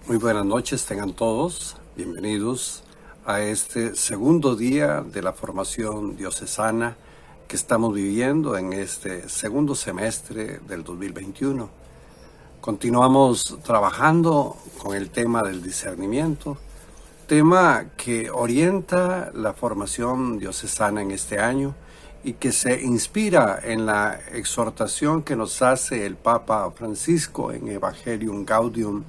Muy buenas noches, tengan todos bienvenidos a este segundo día de la formación diocesana que estamos viviendo en este segundo semestre del 2021. Continuamos trabajando con el tema del discernimiento, tema que orienta la formación diocesana en este año y que se inspira en la exhortación que nos hace el Papa Francisco en Evangelium Gaudium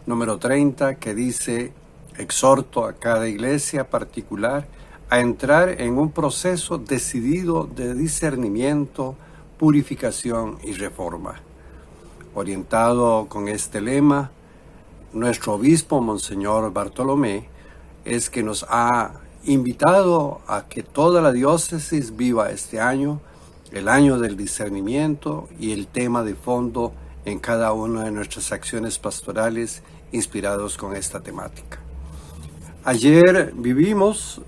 número 30, que dice: exhorto a cada iglesia particular a entrar en un proceso decidido de discernimiento, purificación y reforma. Orientado con este lema, nuestro obispo, Monseñor Bartolomé, es que nos ha invitado a que toda la diócesis viva este año, el año del discernimiento, y el tema de fondo en cada una de nuestras acciones pastorales inspirados con esta temática. Ayer vivimos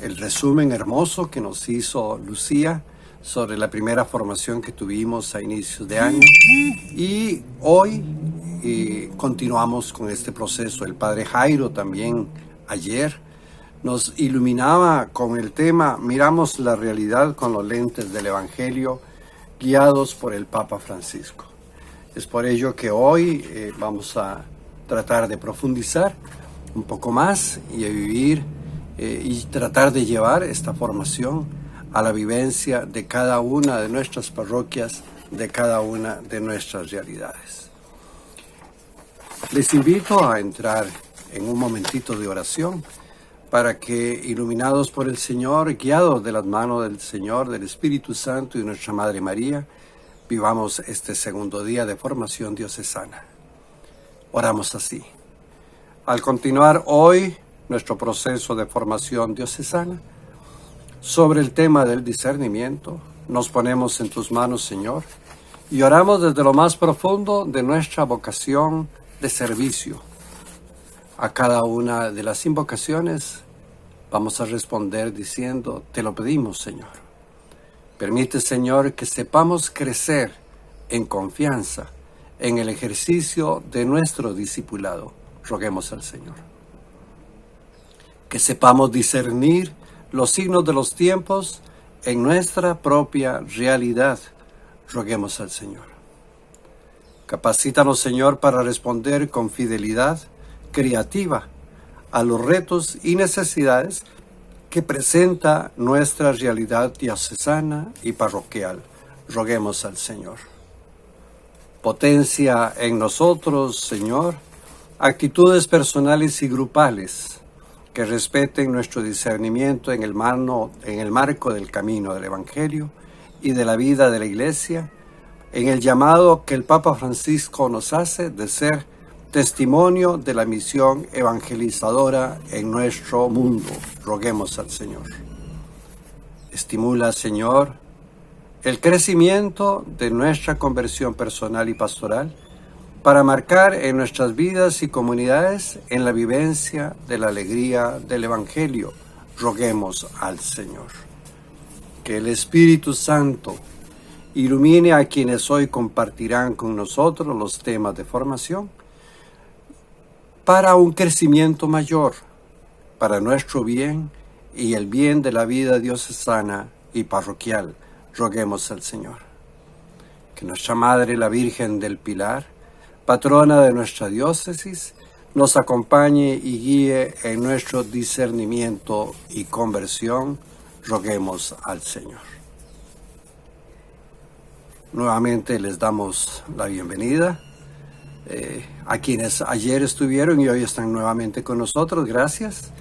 el resumen hermoso que nos hizo Lucía sobre la primera formación que tuvimos a inicios de año, y hoy continuamos con este proceso. El Padre Jairo también ayer nos iluminaba con el tema Miramos la realidad con los lentes del Evangelio, guiados por el Papa Francisco. Es por ello que hoy vamos a tratar de profundizar un poco más y a vivir y tratar de llevar esta formación a la vivencia de cada una de nuestras parroquias, de cada una de nuestras realidades. Les invito a entrar en un momentito de oración para que, iluminados por el Señor, guiados de las manos del Señor, del Espíritu Santo y nuestra Madre María, vivamos este segundo día de formación diocesana. Oramos así. Al continuar hoy nuestro proceso de formación diocesana, sobre el tema del discernimiento, nos ponemos en tus manos, Señor, y oramos desde lo más profundo de nuestra vocación de servicio. A cada una de las invocaciones vamos a responder diciendo: te lo pedimos, Señor. Permite, Señor, que sepamos crecer en confianza en el ejercicio de nuestro discipulado. Roguemos al Señor. Que sepamos discernir los signos de los tiempos en nuestra propia realidad. Roguemos al Señor. Capacítanos, Señor, para responder con fidelidad creativa a los retos y necesidades que presenta nuestra realidad diocesana y parroquial. Roguemos al Señor. Potencia en nosotros, Señor, actitudes personales y grupales que respeten nuestro discernimiento en el marco del camino del Evangelio y de la vida de la Iglesia, en el llamado que el Papa Francisco nos hace de ser testimonio de la misión evangelizadora en nuestro mundo. Roguemos al Señor. Estimula, Señor, el crecimiento de nuestra conversión personal y pastoral para marcar en nuestras vidas y comunidades en la vivencia de la alegría del Evangelio. Roguemos al Señor. Que el Espíritu Santo ilumine a quienes hoy compartirán con nosotros los temas de formación para un crecimiento mayor, para nuestro bien y el bien de la vida diocesana y parroquial. Roguemos al Señor. Que nuestra Madre, la Virgen del Pilar, patrona de nuestra diócesis, nos acompañe y guíe en nuestro discernimiento y conversión. Roguemos al Señor. Nuevamente les damos la bienvenida a quienes ayer estuvieron y hoy están nuevamente con nosotros. Gracias.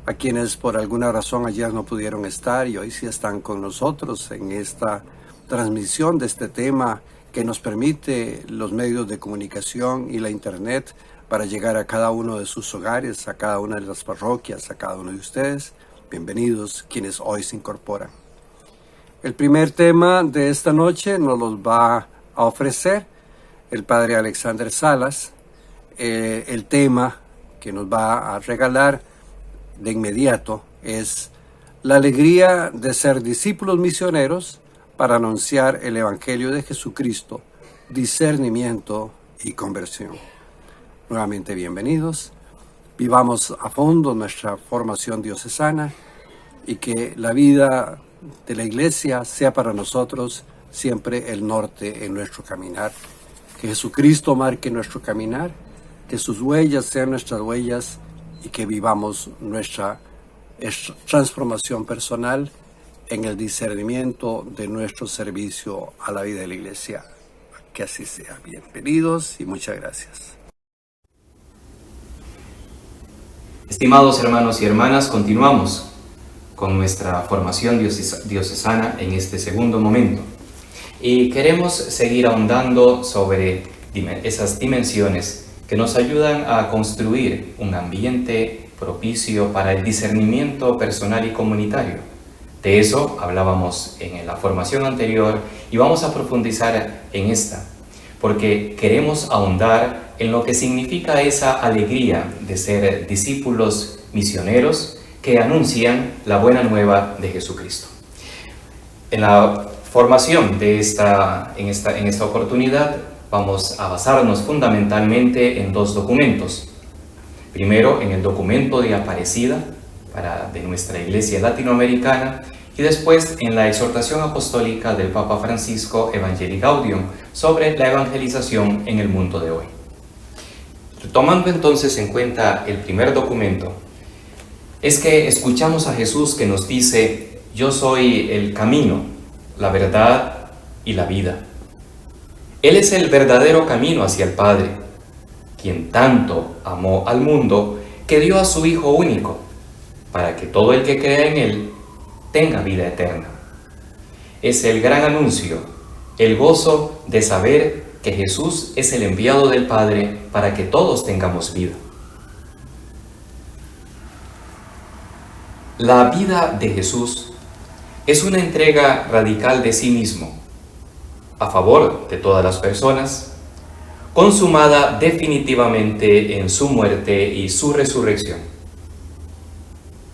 A quienes por alguna razón ayer no pudieron estar y hoy sí están con nosotros en esta transmisión de este tema que nos permite los medios de comunicación y la internet para llegar a cada uno de sus hogares, a cada una de las parroquias, a cada uno de ustedes. Bienvenidos quienes hoy se incorporan. El primer tema de esta noche nos los va a ofrecer el Padre Alexander Salas. El tema que nos va a regalar de inmediato es la alegría de ser discípulos misioneros para anunciar el Evangelio de Jesucristo, discernimiento y conversión. Nuevamente bienvenidos. Vivamos a fondo nuestra formación diocesana y que la vida de la Iglesia sea para nosotros siempre el norte en nuestro caminar. Que Jesucristo marque nuestro caminar, que sus huellas sean nuestras huellas y que vivamos nuestra transformación personal en el discernimiento de nuestro servicio a la vida de la Iglesia. Que así sea. Bienvenidos y muchas gracias. Estimados hermanos y hermanas, continuamos con nuestra formación diocesana en este segundo momento. Y queremos seguir ahondando sobre esas dimensiones que nos ayudan a construir un ambiente propicio para el discernimiento personal y comunitario. De eso hablábamos en la formación anterior y vamos a profundizar en esta, porque queremos ahondar en lo que significa esa alegría de ser discípulos misioneros que anuncian la buena nueva de Jesucristo. En la formación en esta oportunidad vamos a basarnos fundamentalmente en dos documentos. Primero, en el documento de Aparecida de nuestra Iglesia latinoamericana, y después en la exhortación apostólica del Papa Francisco Evangelii Gaudium sobre la evangelización en el mundo de hoy. Tomando entonces en cuenta el primer documento, es que escuchamos a Jesús que nos dice: yo soy el camino, la verdad y la vida. Él es el verdadero camino hacia el Padre, quien tanto amó al mundo que dio a su Hijo único, para que todo el que crea en Él tenga vida eterna. Es el gran anuncio, el gozo de saber que Jesús es el enviado del Padre para que todos tengamos vida. La vida de Jesús es una entrega radical de sí mismo, a favor de todas las personas, consumada definitivamente en su muerte y su resurrección.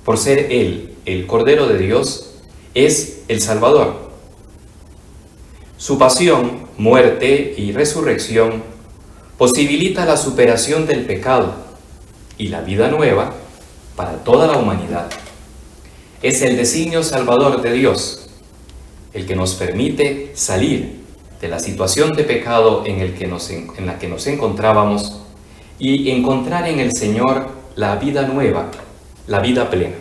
Por ser Él el Cordero de Dios, es el Salvador. Su pasión, muerte y resurrección posibilita la superación del pecado y la vida nueva para toda la humanidad. Es el designio salvador de Dios, el que nos permite salir de la situación de pecado en la que nos encontrábamos y encontrar en el Señor la vida nueva, la vida plena.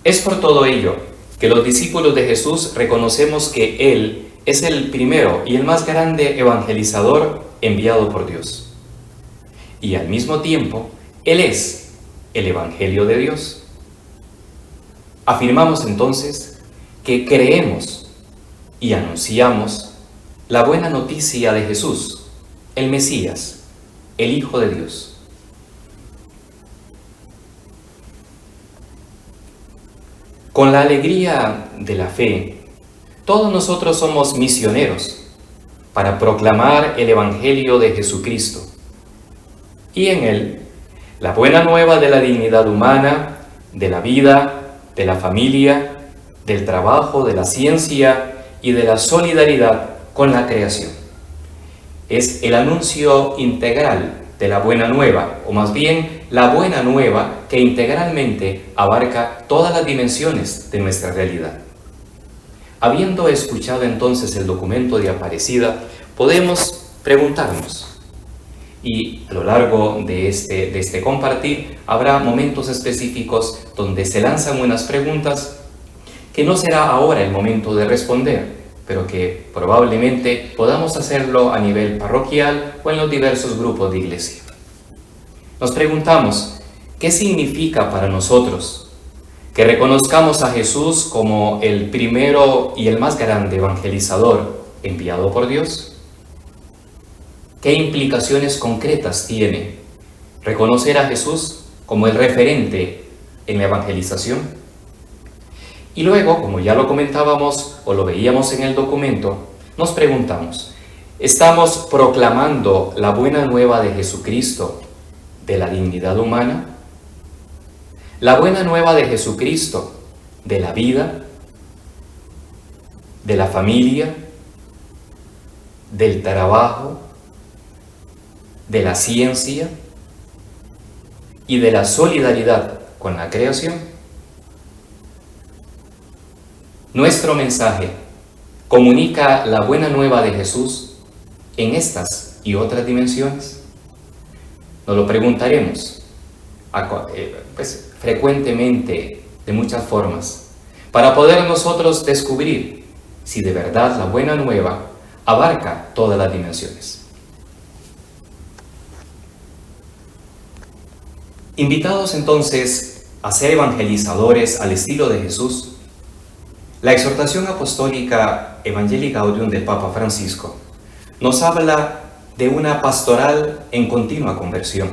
Es por todo ello que los discípulos de Jesús reconocemos que Él es el primero y el más grande evangelizador enviado por Dios. Y al mismo tiempo, Él es el Evangelio de Dios. Afirmamos entonces que creemos y anunciamos la buena noticia de Jesús, el Mesías, el Hijo de Dios. Con la alegría de la fe, todos nosotros somos misioneros para proclamar el Evangelio de Jesucristo y en él la buena nueva de la dignidad humana, de la vida, de la familia, del trabajo, de la ciencia y de la solidaridad con la creación. Es el anuncio integral de la buena nueva, o más bien la buena nueva que integralmente abarca todas las dimensiones de nuestra realidad. Habiendo escuchado entonces el documento de Aparecida, podemos preguntarnos, y a lo largo de este compartir habrá momentos específicos donde se lanzan unas preguntas que no será ahora el momento de responder, pero que probablemente podamos hacerlo a nivel parroquial o en los diversos grupos de iglesia. Nos preguntamos, ¿qué significa para nosotros que reconozcamos a Jesús como el primero y el más grande evangelizador enviado por Dios? ¿Qué implicaciones concretas tiene reconocer a Jesús como el referente en la evangelización? Y luego, como ya lo comentábamos o lo veíamos en el documento, nos preguntamos, ¿estamos proclamando la buena nueva de Jesucristo de la dignidad humana? La buena nueva de Jesucristo de la vida, de la familia, del trabajo, de la ciencia y de la solidaridad con la creación. Nuestro mensaje comunica la buena nueva de Jesús en estas y otras dimensiones. Nos lo preguntaremos frecuentemente, de muchas formas, para poder nosotros descubrir si de verdad la buena nueva abarca todas las dimensiones. Invitados entonces a ser evangelizadores al estilo de Jesús, la exhortación apostólica Evangelii Gaudium del Papa Francisco nos habla de una pastoral en continua conversión.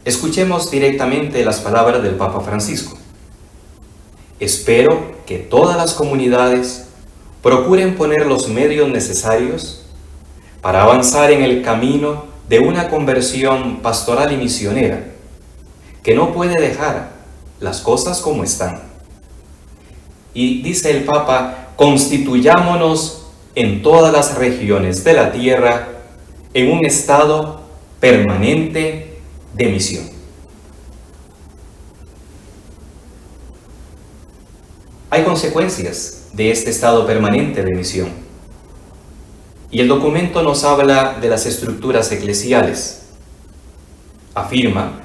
Escuchemos directamente las palabras del Papa Francisco. Espero que todas las comunidades procuren poner los medios necesarios para avanzar en el camino de una conversión pastoral y misionera, que no puede dejar las cosas como están. Y dice el Papa, constituyámonos en todas las regiones de la tierra en un estado permanente de misión. Hay consecuencias de este estado permanente de misión. Y el documento nos habla de las estructuras eclesiales. Afirma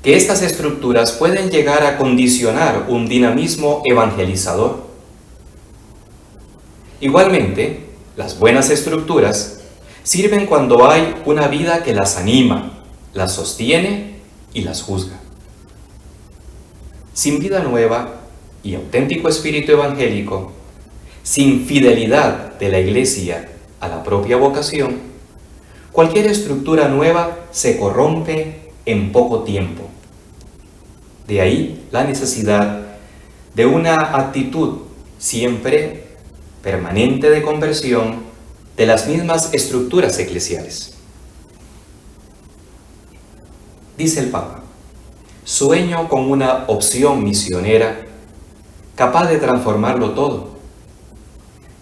que estas estructuras pueden llegar a condicionar un dinamismo evangelizador. Igualmente, las buenas estructuras sirven cuando hay una vida que las anima, las sostiene y las juzga. Sin vida nueva y auténtico espíritu evangélico, sin fidelidad de la Iglesia a la propia vocación, cualquier estructura nueva se corrompe en poco tiempo. De ahí la necesidad de una actitud siempre permanente de conversión de las mismas estructuras eclesiales. Dice el Papa, sueño con una opción misionera capaz de transformarlo todo,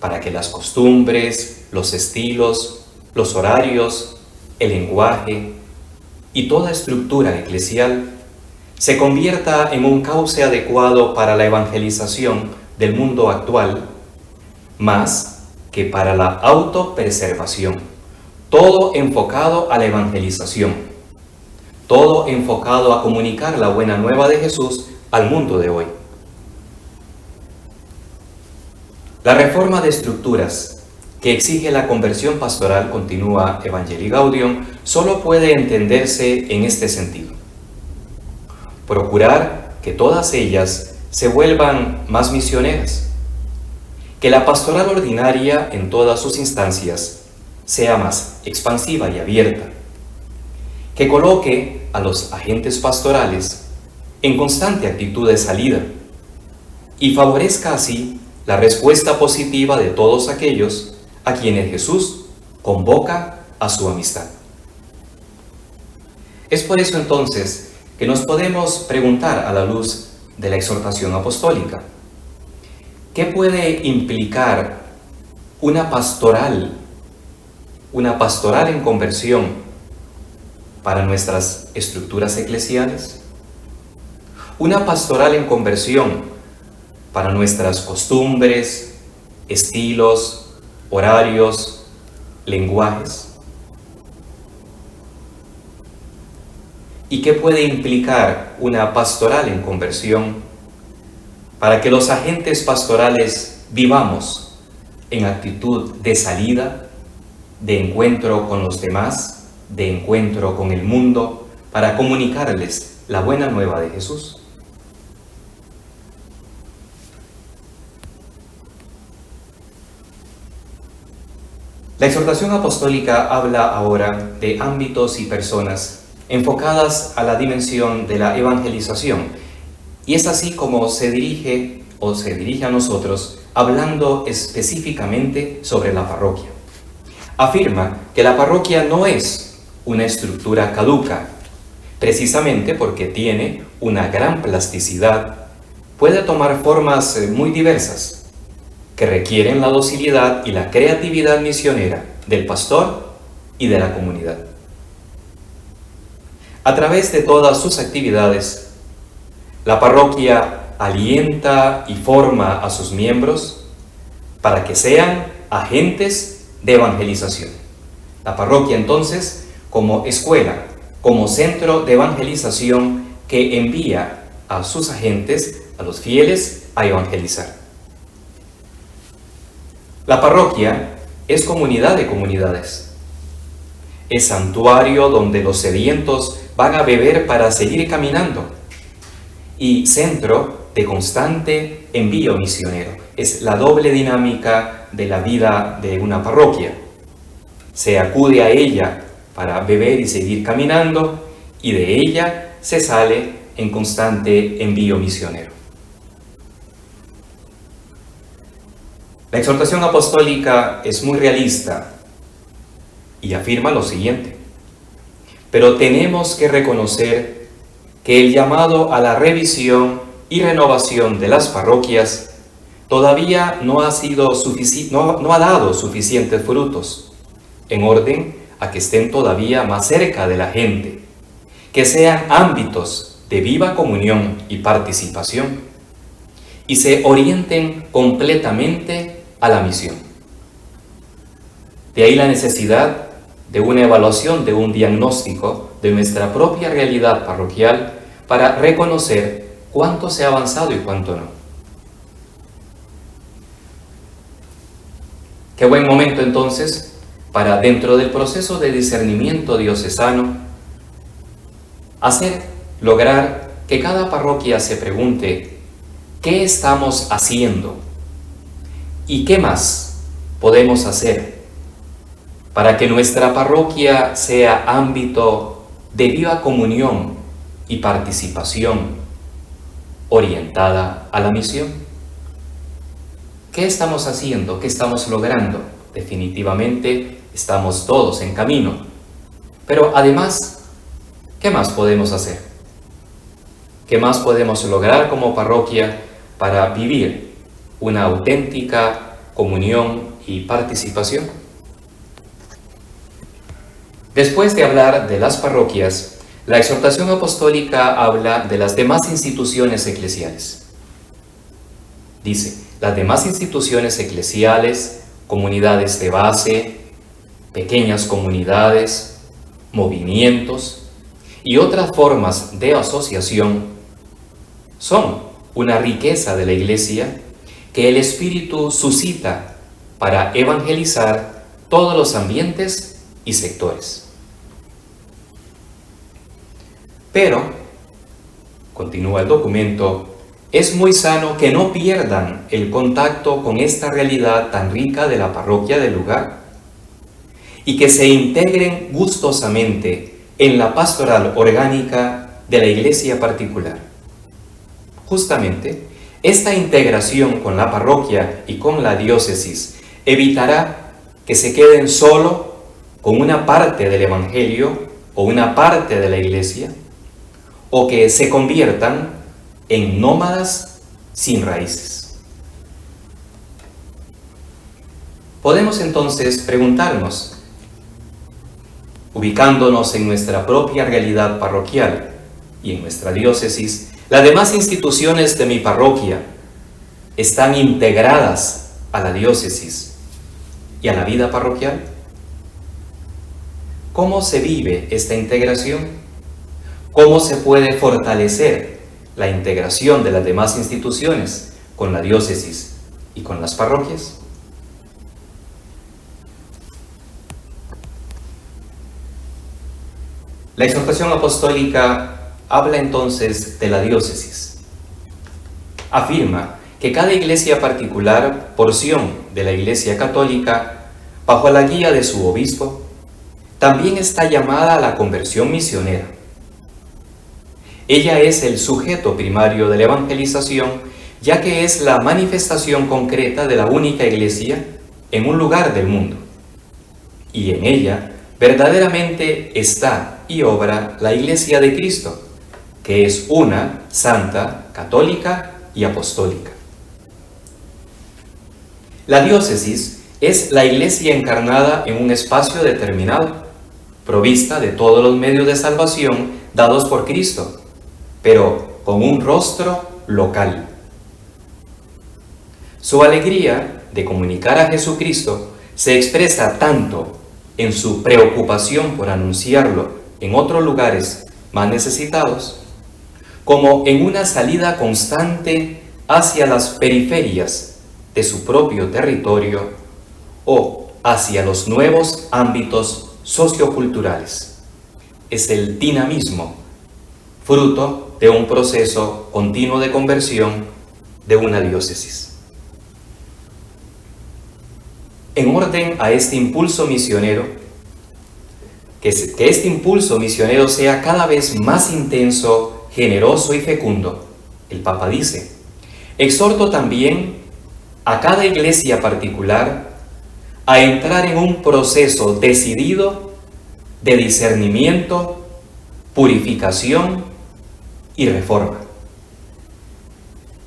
para que las costumbres, los estilos, los horarios, el lenguaje y toda estructura eclesial se convierta en un cauce adecuado para la evangelización del mundo actual, más que para la autopreservación, todo enfocado a la evangelización, todo enfocado a comunicar la buena nueva de Jesús al mundo de hoy. La reforma de estructuras que exige la conversión pastoral, continúa Evangelii Gaudium, solo puede entenderse en este sentido. Procurar que todas ellas se vuelvan más misioneras, que la pastoral ordinaria en todas sus instancias sea más expansiva y abierta, que coloque a los agentes pastorales en constante actitud de salida y favorezca así la respuesta positiva de todos aquellos a quienes Jesús convoca a su amistad. Es por eso entonces que nos podemos preguntar a la luz de la exhortación apostólica, ¿qué puede implicar una pastoral en conversión para nuestras estructuras eclesiales? Una pastoral en conversión para nuestras costumbres, estilos, horarios, lenguajes. ¿Y qué puede implicar una pastoral en conversión para que los agentes pastorales vivamos en actitud de salida, de encuentro con los demás, de encuentro con el mundo, para comunicarles la buena nueva de Jesús? La exhortación apostólica habla ahora de ámbitos y personas enfocadas a la dimensión de la evangelización, y es así como se dirige a nosotros hablando específicamente sobre la parroquia. Afirma que la parroquia no es una estructura caduca, precisamente porque tiene una gran plasticidad, puede tomar formas muy diversas. que requieren la docilidad y la creatividad misionera del pastor y de la comunidad. A través de todas sus actividades, la parroquia alienta y forma a sus miembros para que sean agentes de evangelización. La parroquia entonces como escuela, como centro de evangelización que envía a sus agentes, a los fieles, a evangelizar. La parroquia es comunidad de comunidades. Es santuario donde los sedientos van a beber para seguir caminando. Y centro de constante envío misionero. Es la doble dinámica de la vida de una parroquia. Se acude a ella para beber y seguir caminando, y de ella se sale en constante envío misionero. La exhortación apostólica es muy realista y afirma lo siguiente: pero tenemos que reconocer que el llamado a la revisión y renovación de las parroquias todavía no ha dado suficientes frutos, en orden a que estén todavía más cerca de la gente, que sean ámbitos de viva comunión y participación, y se orienten completamente a la misión. De ahí la necesidad de una evaluación, de un diagnóstico de nuestra propia realidad parroquial para reconocer cuánto se ha avanzado y cuánto no. Qué buen momento entonces para, dentro del proceso de discernimiento diocesano, lograr que cada parroquia se pregunte qué estamos haciendo y qué más podemos hacer para que nuestra parroquia sea ámbito de viva comunión y participación orientada a la misión. ¿Qué estamos haciendo? ¿Qué estamos logrando? Definitivamente estamos todos en camino. Pero además, ¿qué más podemos hacer? ¿Qué más podemos lograr como parroquia para vivir una auténtica comunión y participación? Después de hablar de las parroquias, la exhortación apostólica habla de las demás instituciones eclesiales. Dice, las demás instituciones eclesiales, comunidades de base, pequeñas comunidades, movimientos y otras formas de asociación son una riqueza de la Iglesia que el Espíritu suscita para evangelizar todos los ambientes y sectores. Pero, continúa el documento, es muy sano que no pierdan el contacto con esta realidad tan rica de la parroquia del lugar y que se integren gustosamente en la pastoral orgánica de la iglesia particular. Justamente, esta integración con la parroquia y con la diócesis evitará que se queden solo con una parte del Evangelio o una parte de la iglesia, o que se conviertan en nómadas sin raíces. Podemos entonces preguntarnos, ubicándonos en nuestra propia realidad parroquial y en nuestra diócesis, ¿las demás instituciones de mi parroquia están integradas a la diócesis y a la vida parroquial? ¿Cómo se vive esta integración? ¿Cómo se puede fortalecer la integración de las demás instituciones con la diócesis y con las parroquias? La exhortación apostólica habla entonces de la diócesis. Afirma que cada iglesia particular, porción de la Iglesia Católica, bajo la guía de su obispo, también está llamada a la conversión misionera. Ella es el sujeto primario de la evangelización, ya que es la manifestación concreta de la única iglesia en un lugar del mundo. Y en ella verdaderamente está y obra la Iglesia de Cristo, que es una, santa, católica y apostólica. La diócesis es la iglesia encarnada en un espacio determinado, provista de todos los medios de salvación dados por Cristo, pero con un rostro local. Su alegría de comunicar a Jesucristo se expresa tanto en su preocupación por anunciarlo en otros lugares más necesitados, como en una salida constante hacia las periferias de su propio territorio o hacia los nuevos ámbitos socioculturales. Es el dinamismo, fruto de un proceso continuo de conversión de una diócesis. En orden a este impulso misionero, que este impulso misionero sea cada vez más intenso, generoso y fecundo, el Papa dice: exhorto también a cada iglesia particular a entrar en un proceso decidido de discernimiento, purificación y reforma.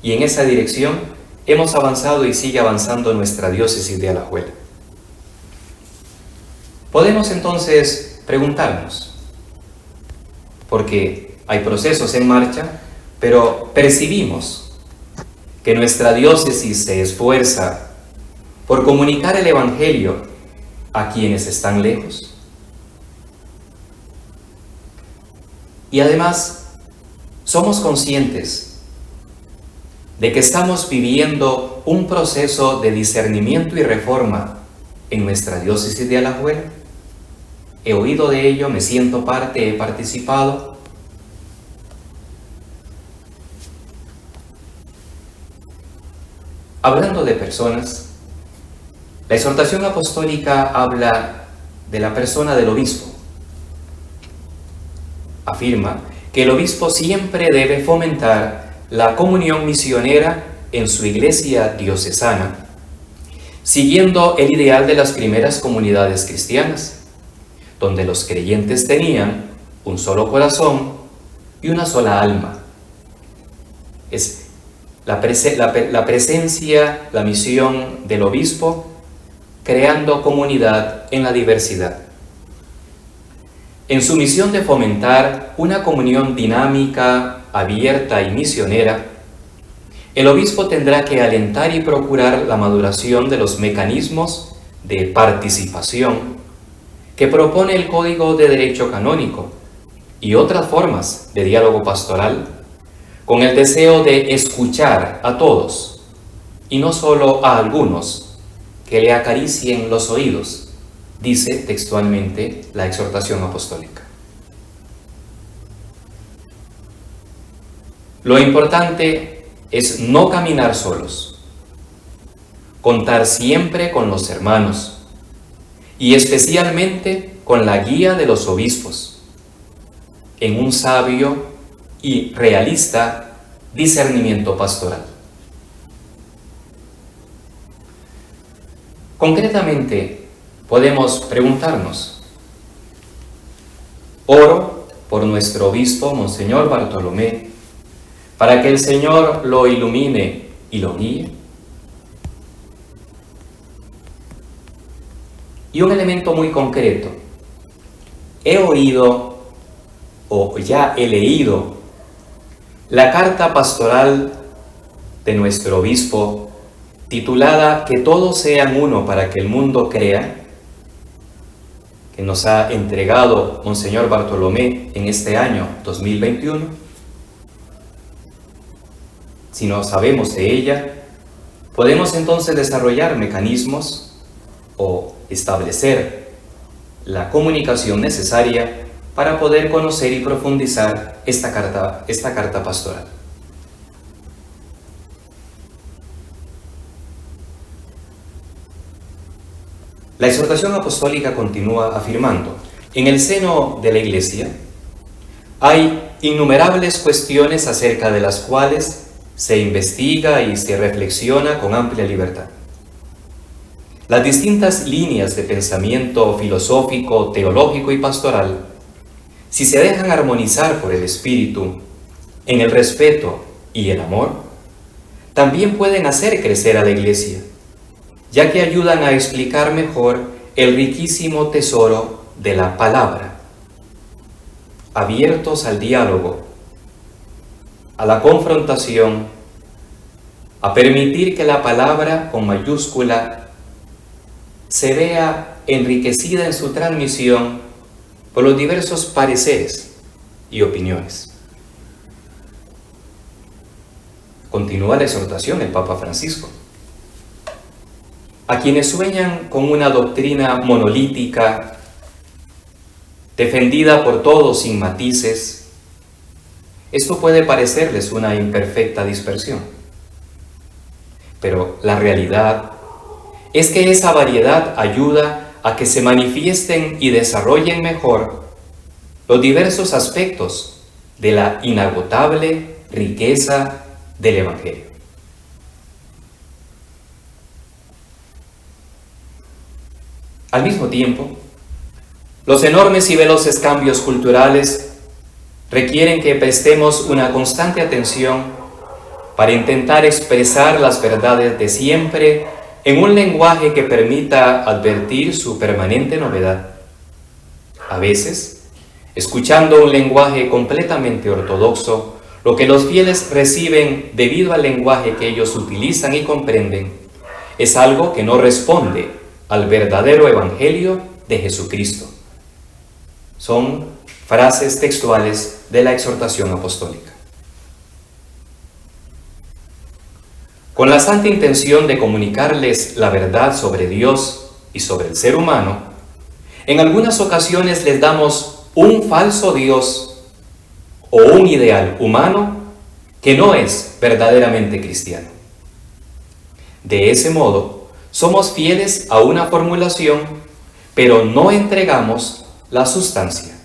Y en esa dirección hemos avanzado y sigue avanzando nuestra diócesis de Alajuela. Podemos entonces preguntarnos, porque hay procesos en marcha, pero percibimos que nuestra diócesis se esfuerza por comunicar el Evangelio a quienes están lejos. Y además, somos conscientes de que estamos viviendo un proceso de discernimiento y reforma en nuestra diócesis de Alajuela. He oído de ello, me siento parte, he participado. Hablando de personas, la exhortación apostólica habla de la persona del obispo. Afirma que el obispo siempre debe fomentar la comunión misionera en su iglesia diocesana, siguiendo el ideal de las primeras comunidades cristianas, donde los creyentes tenían un solo corazón y una sola alma. Es la presencia, la misión del obispo, creando comunidad en la diversidad. En su misión de fomentar una comunión dinámica, abierta y misionera, el obispo tendrá que alentar y procurar la maduración de los mecanismos de participación que propone el Código de Derecho Canónico y otras formas de diálogo pastoral, con el deseo de escuchar a todos y no solo a algunos que le acaricien los oídos, dice textualmente la exhortación apostólica. Lo importante es no caminar solos, contar siempre con los hermanos y especialmente con la guía de los obispos, en un sabio y realista discernimiento pastoral. Concretamente, podemos preguntarnos: oro por nuestro obispo, Monseñor Bartolomé, para que el Señor lo ilumine y lo guíe. Y un elemento muy concreto: he oído o ya he leído la carta pastoral de nuestro obispo titulada Que todos sean uno para que el mundo crea, que nos ha entregado Monseñor Bartolomé en este año 2021. Si no sabemos de ella, podemos entonces desarrollar mecanismos o establecer la comunicación necesaria para poder conocer y profundizar esta carta pastoral. La exhortación apostólica continúa afirmando: en el seno de la Iglesia hay innumerables cuestiones acerca de las cuales se investiga y se reflexiona con amplia libertad. Las distintas líneas de pensamiento filosófico, teológico y pastoral, si se dejan armonizar por el Espíritu, en el respeto y el amor, también pueden hacer crecer a la Iglesia, ya que ayudan a explicar mejor el riquísimo tesoro de la palabra. Abiertos al diálogo, a la confrontación, a permitir que la palabra con mayúscula se vea enriquecida en su transmisión por los diversos pareceres y opiniones. Continúa la exhortación el Papa Francisco. A quienes sueñan con una doctrina monolítica, defendida por todos sin matices, esto puede parecerles una imperfecta dispersión. Pero la realidad es que esa variedad ayuda a que se manifiesten y desarrollen mejor los diversos aspectos de la inagotable riqueza del Evangelio. Al mismo tiempo, los enormes y veloces cambios culturales requieren que prestemos una constante atención para intentar expresar las verdades de siempre en un lenguaje que permita advertir su permanente novedad. A veces, escuchando un lenguaje completamente ortodoxo, lo que los fieles reciben debido al lenguaje que ellos utilizan y comprenden es algo que no responde al verdadero Evangelio de Jesucristo. Son frases textuales de la exhortación apostólica. Con la santa intención de comunicarles la verdad sobre Dios y sobre el ser humano, en algunas ocasiones les damos un falso Dios o un ideal humano que no es verdaderamente cristiano. De ese modo, somos fieles a una formulación, pero no entregamos la sustancia.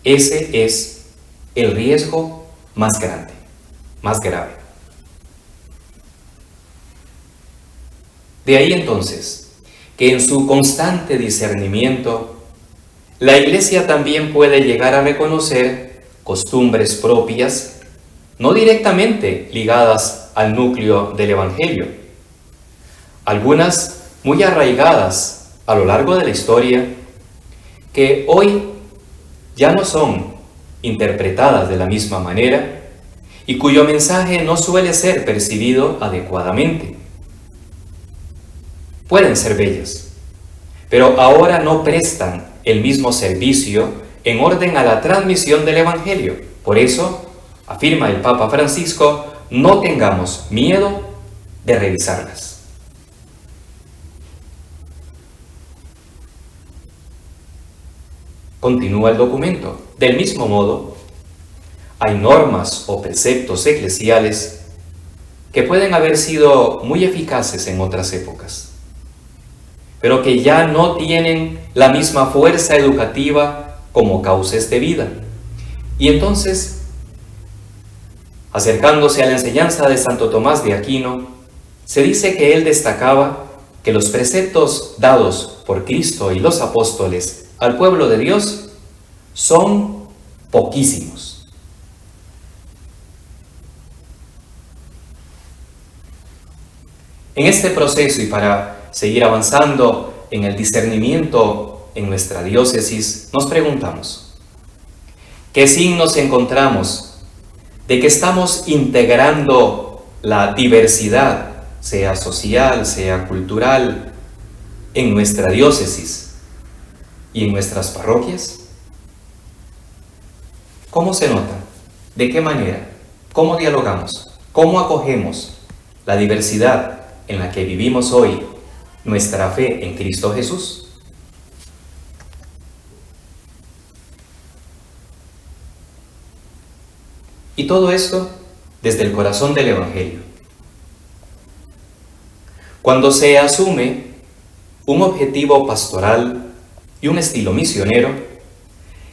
Ese es el riesgo más grande, más grave. De ahí entonces, que en su constante discernimiento, la Iglesia también puede llegar a reconocer costumbres propias, no directamente ligadas al núcleo del Evangelio, algunas muy arraigadas a lo largo de la historia, que hoy ya no son interpretadas de la misma manera y cuyo mensaje no suele ser percibido adecuadamente. Pueden ser bellas, pero ahora no prestan el mismo servicio en orden a la transmisión del Evangelio. Por eso, afirma el Papa Francisco, no tengamos miedo de revisarlas. Continúa el documento. Del mismo modo, hay normas o preceptos eclesiales que pueden haber sido muy eficaces en otras épocas, pero que ya no tienen la misma fuerza educativa como cauces de vida. Y entonces, acercándose a la enseñanza de Santo Tomás de Aquino, se dice que él destacaba que los preceptos dados por Cristo y los apóstoles al pueblo de Dios son poquísimos. En este proceso y para seguir avanzando en el discernimiento en nuestra diócesis, nos preguntamos, ¿qué signos encontramos de que estamos integrando la diversidad, sea social, sea cultural, en nuestra diócesis y en nuestras parroquias? ¿Cómo se nota? ¿De qué manera? ¿Cómo dialogamos? ¿Cómo acogemos la diversidad en la que vivimos hoy nuestra fe en Cristo Jesús? Y todo esto desde el corazón del Evangelio. Cuando se asume un objetivo pastoral y un estilo misionero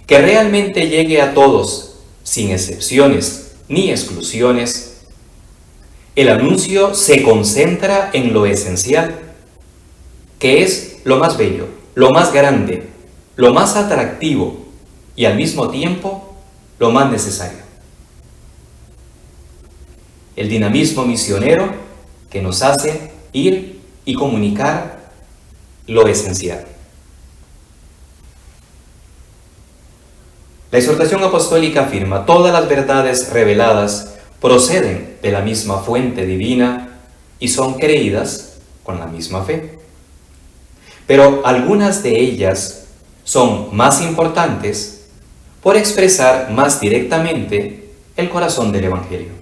que realmente llegue a todos, sin excepciones ni exclusiones, el anuncio se concentra en lo esencial, que es lo más bello, lo más grande, lo más atractivo y al mismo tiempo lo más necesario. El dinamismo misionero que nos hace ir y comunicar lo esencial. La exhortación apostólica afirma: todas las verdades reveladas proceden de la misma fuente divina y son creídas con la misma fe. Pero algunas de ellas son más importantes por expresar más directamente el corazón del Evangelio.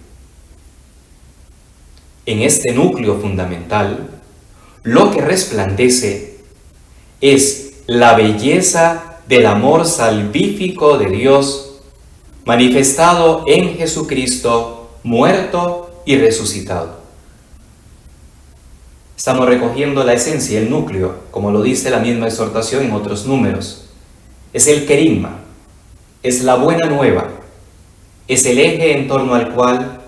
En este núcleo fundamental, lo que resplandece es la belleza del amor salvífico de Dios manifestado en Jesucristo, muerto y resucitado. Estamos recogiendo la esencia, el núcleo, como lo dice la misma exhortación en otros números. Es el querigma, es la buena nueva, es el eje en torno al cual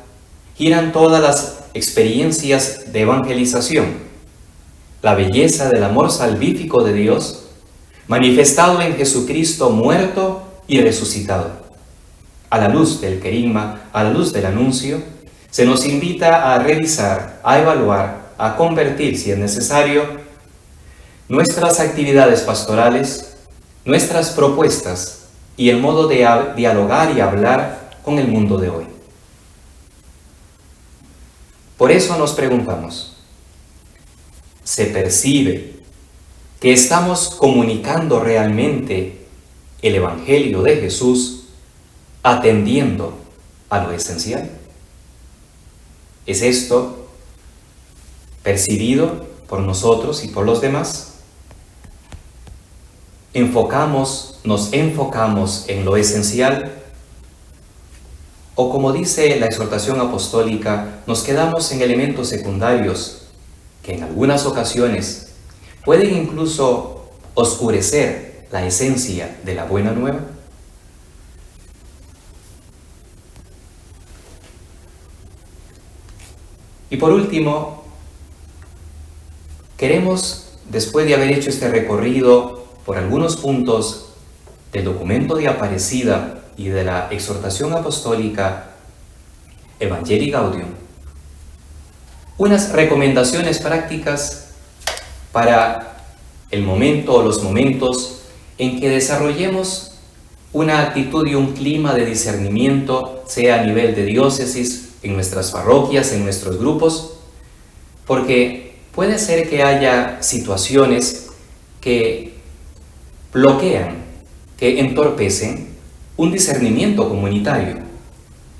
giran todas las experiencias de evangelización. La belleza del amor salvífico de Dios, manifestado en Jesucristo muerto y resucitado. A la luz del querigma, a la luz del anuncio, se nos invita a revisar, a evaluar, a convertir, si es necesario, nuestras actividades pastorales, nuestras propuestas y el modo de dialogar y hablar con el mundo de hoy. Por eso nos preguntamos, ¿se percibe que estamos comunicando realmente el Evangelio de Jesús atendiendo a lo esencial? ¿Es esto percibido por nosotros y por los demás? ¿Nos enfocamos en lo esencial? O, como dice la exhortación apostólica, nos quedamos en elementos secundarios que en algunas ocasiones pueden incluso oscurecer la esencia de la buena nueva? Y por último, queremos, después de haber hecho este recorrido por algunos puntos del documento de Aparecida y de la exhortación apostólica Evangelii Gaudium, unas recomendaciones prácticas para el momento o los momentos en que desarrollemos una actitud y un clima de discernimiento, sea a nivel de diócesis, en nuestras parroquias, en nuestros grupos, porque puede ser que haya situaciones que bloquean, que entorpecen un discernimiento comunitario.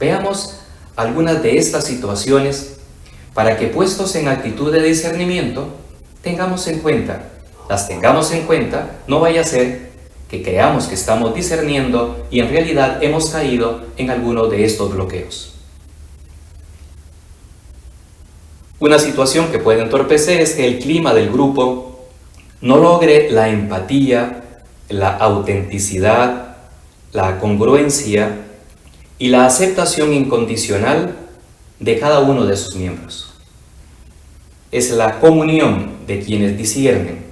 Veamos algunas de estas situaciones para que, puestos en actitud de discernimiento, las tengamos en cuenta, no vaya a ser que creamos que estamos discerniendo y en realidad hemos caído en alguno de estos bloqueos. Una situación que puede entorpecer es que el clima del grupo no logre la empatía, la autenticidad, la congruencia y la aceptación incondicional de cada uno de sus miembros. Es la comunión de quienes disciernen.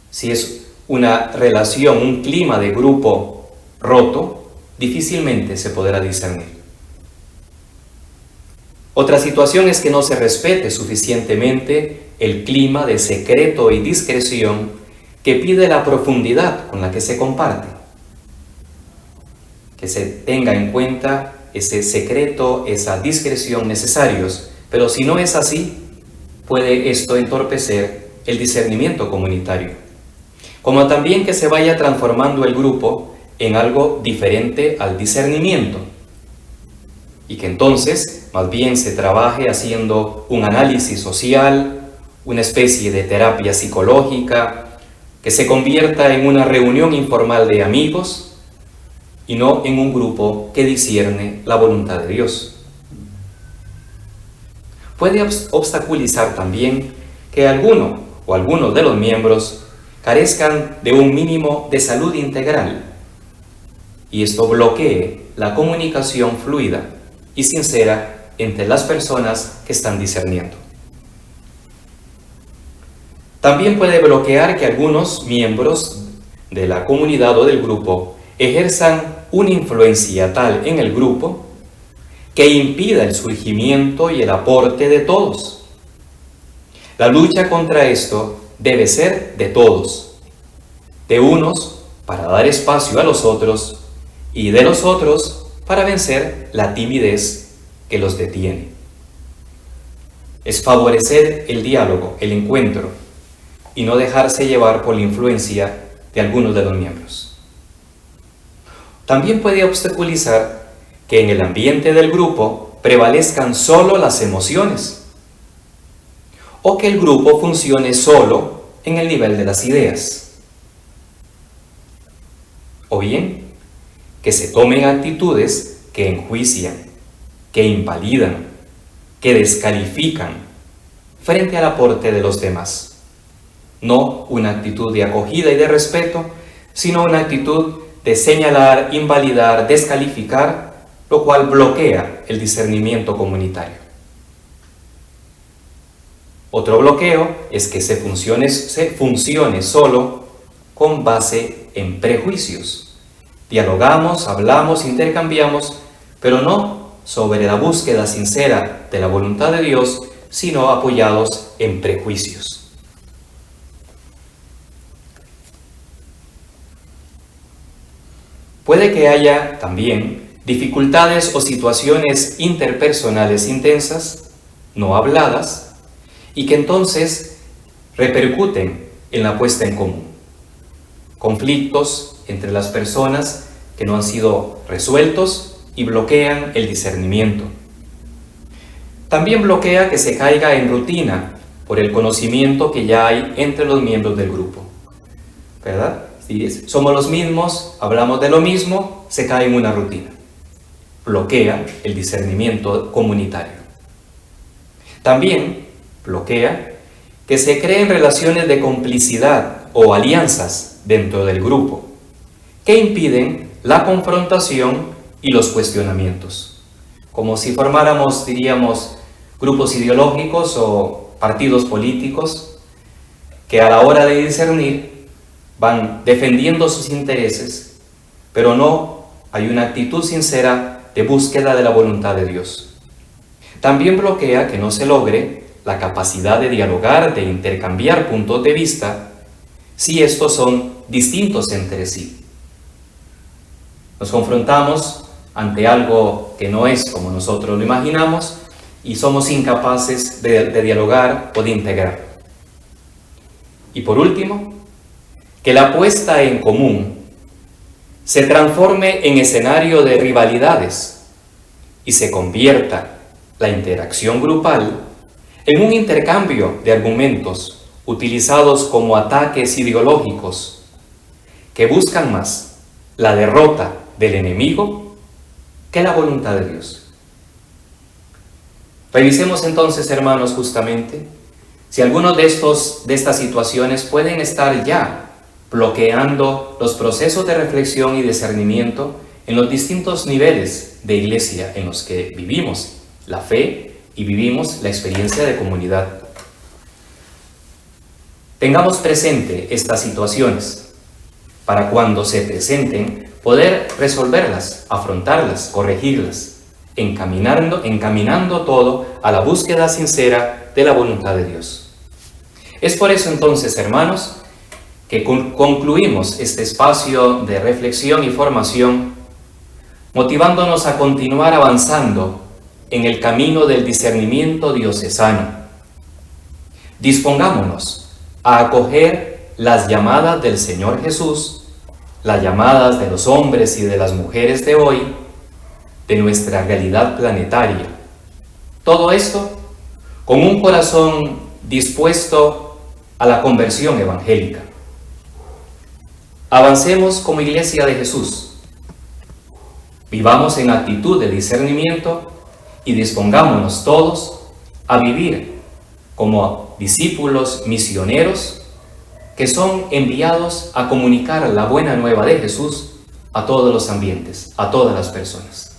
Si es una relación, un clima de grupo roto, difícilmente se podrá discernir. Otra situación es que no se respete suficientemente el clima de secreto y discreción que pide la profundidad con la que se comparte. Que se tenga en cuenta ese secreto, esa discreción necesarios, pero si no es así, puede esto entorpecer el discernimiento comunitario. Como también que se vaya transformando el grupo en algo diferente al discernimiento, y que entonces más bien se trabaje haciendo un análisis social, una especie de terapia psicológica, que se convierta en una reunión informal de amigos y no en un grupo que discierne la voluntad de Dios. Puede obstaculizar también que alguno o algunos de los miembros carezcan de un mínimo de salud integral y esto bloquee la comunicación fluida y sincera entre las personas que están discerniendo. También puede bloquear que algunos miembros de la comunidad o del grupo ejerzan una influencia tal en el grupo que impida el surgimiento y el aporte de todos. La lucha contra esto debe ser de todos, de unos para dar espacio a los otros y de los otros para vencer la timidez que los detiene. Es favorecer el diálogo, el encuentro, y no dejarse llevar por la influencia de algunos de los miembros. También puede obstaculizar que en el ambiente del grupo prevalezcan solo las emociones, o que el grupo funcione solo en el nivel de las ideas. O bien, que se tomen actitudes que enjuician, que invalidan, que descalifican frente al aporte de los demás. No una actitud de acogida y de respeto, sino una actitud de señalar, invalidar, descalificar, lo cual bloquea el discernimiento comunitario. Otro bloqueo es que se funcione solo con base en prejuicios. Dialogamos, hablamos, intercambiamos, pero no sobre la búsqueda sincera de la voluntad de Dios, sino apoyados en prejuicios. Puede que haya también dificultades o situaciones interpersonales intensas, no habladas, y que entonces repercuten en la puesta en común. Conflictos entre las personas que no han sido resueltos y bloquean el discernimiento. También bloquea que se caiga en rutina por el conocimiento que ya hay entre los miembros del grupo, ¿verdad? Si somos los mismos, hablamos de lo mismo, se cae en una rutina. Bloquea el discernimiento comunitario. También bloquea que se creen relaciones de complicidad o alianzas dentro del grupo que impiden la confrontación y los cuestionamientos. Como si formáramos, diríamos, grupos ideológicos o partidos políticos que a la hora de discernir van defendiendo sus intereses, pero no hay una actitud sincera de búsqueda de la voluntad de Dios. También bloquea que no se logre la capacidad de dialogar, de intercambiar puntos de vista, si estos son distintos entre sí. Nos confrontamos ante algo que no es como nosotros lo imaginamos y somos incapaces de dialogar o de integrar. Y por último, que la puesta en común se transforme en escenario de rivalidades y se convierta la interacción grupal en un intercambio de argumentos utilizados como ataques ideológicos que buscan más la derrota del enemigo que la voluntad de Dios. Revisemos entonces, hermanos, justamente si algunos de estas situaciones pueden estar ya bloqueando los procesos de reflexión y discernimiento en los distintos niveles de iglesia en los que vivimos la fe y vivimos la experiencia de comunidad. Tengamos presente estas situaciones para cuando se presenten poder resolverlas, afrontarlas, corregirlas, encaminando todo a la búsqueda sincera de la voluntad de Dios. Es por eso entonces, hermanos, que concluimos este espacio de reflexión y formación, motivándonos a continuar avanzando en el camino del discernimiento diocesano. Dispongámonos a acoger las llamadas del Señor Jesús, las llamadas de los hombres y de las mujeres de hoy, de nuestra realidad planetaria. Todo esto con un corazón dispuesto a la conversión evangélica. Avancemos como Iglesia de Jesús. Vivamos en actitud de discernimiento y dispongámonos todos a vivir como discípulos misioneros que son enviados a comunicar la buena nueva de Jesús a todos los ambientes, a todas las personas.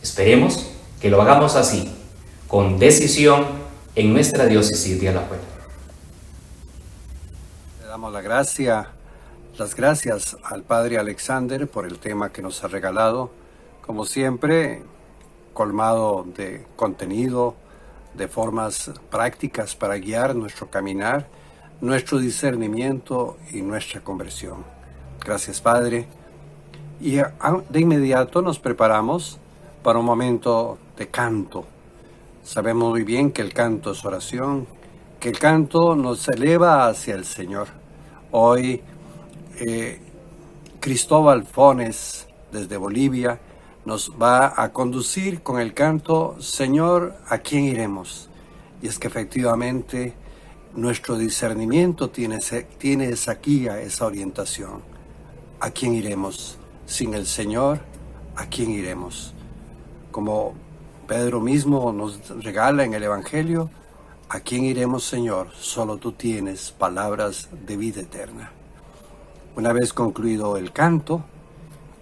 Esperemos que lo hagamos así, con decisión en nuestra diócesis de Alajuela. Le damos las gracias al Padre Alexander por el tema que nos ha regalado, como siempre, colmado de contenido, de formas prácticas para guiar nuestro caminar, nuestro discernimiento y nuestra conversión. Gracias, Padre. Y de inmediato nos preparamos para un momento de canto. Sabemos muy bien que el canto es oración, que el canto nos eleva hacia el Señor. Hoy, Cristóbal Fones, desde Bolivia, nos va a conducir con el canto Señor, ¿a quién iremos? Y es que efectivamente nuestro discernimiento tiene esa guía, esa orientación. ¿A quién iremos? Sin el Señor, ¿a quién iremos? Como Pedro mismo nos regala en el Evangelio, ¿a quién iremos, Señor? Solo tú tienes palabras de vida eterna. Una vez concluido el canto,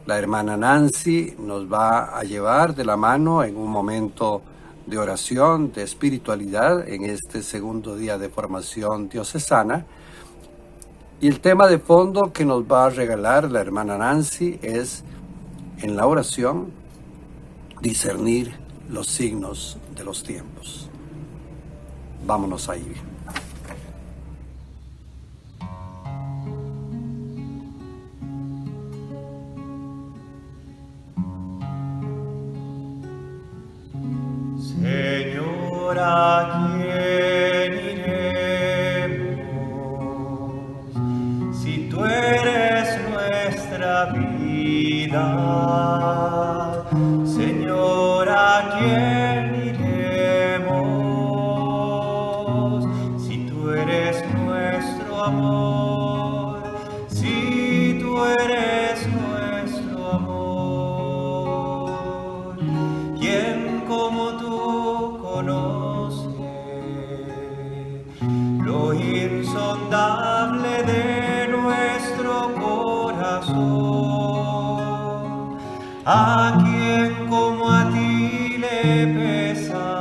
la hermana Nancy nos va a llevar de la mano en un momento de oración, de espiritualidad, en este segundo día de formación diocesana. Y el tema de fondo que nos va a regalar la hermana Nancy es, en la oración, discernir los signos de los tiempos. Vámonos ahí. Señor, ¿a quién iremos? Si tú eres nuestra vida. Señor, ¿a quién iremos? Si tú eres nuestro amor. Si tú eres nuestro amor. ¿Quién como tú conoce lo insondable de nuestro corazón? ¿A quién como a ti le pesan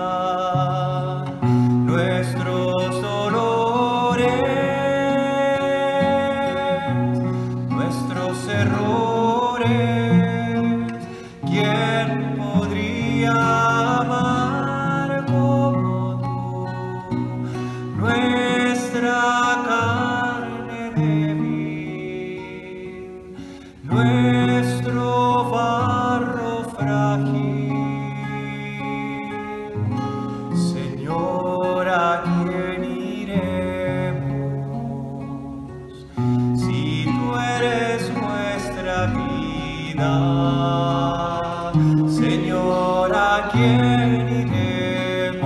nuestros dolores, nuestros errores? ¿Quién podría amar como tú nuestra carne débil, nuestro barro frágil? Señor, ¿a quién iremos? Si tú eres nuestra vida. Señor, ¿a quién iremos?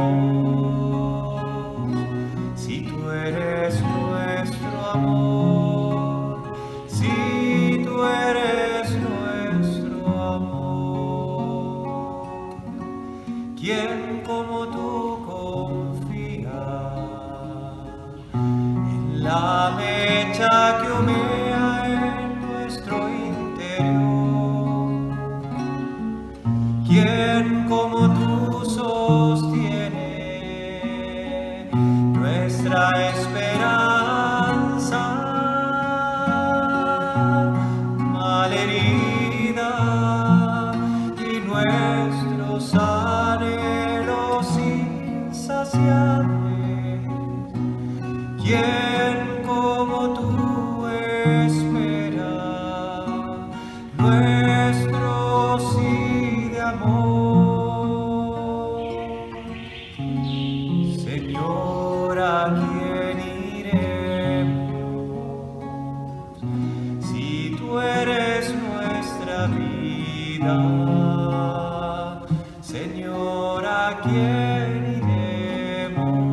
Si tú eres nuestro amor, si tú eres nuestro amor. ¿Quién como tú confía en la mecha que humea en nuestro interior? ¿Quién como tú sostiene nuestra esperanza malherida y nuestros anhelos insaciables? ¿Quién como tú espera nuestro sí de amor? Señor, ¿a quién iremos? Si tú eres nuestra vida. Señor, ¿a quién iremos?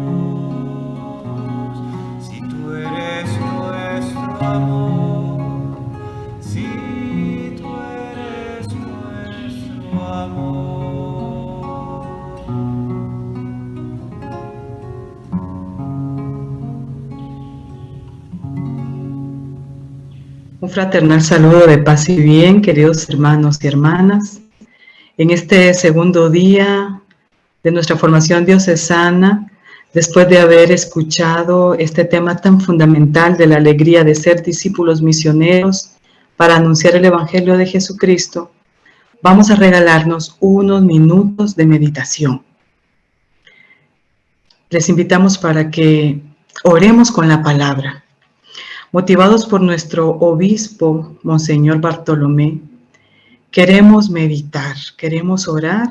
Si tú eres nuestro amor, si tú eres nuestro amor. Un fraternal saludo de paz y bien, queridos hermanos y hermanas. En este segundo día de nuestra formación diocesana, después de haber escuchado este tema tan fundamental de la alegría de ser discípulos misioneros para anunciar el Evangelio de Jesucristo, vamos a regalarnos unos minutos de meditación. les invitamos para que oremos con la palabra. Motivados por nuestro obispo, Monseñor Bartolomé, queremos meditar, queremos orar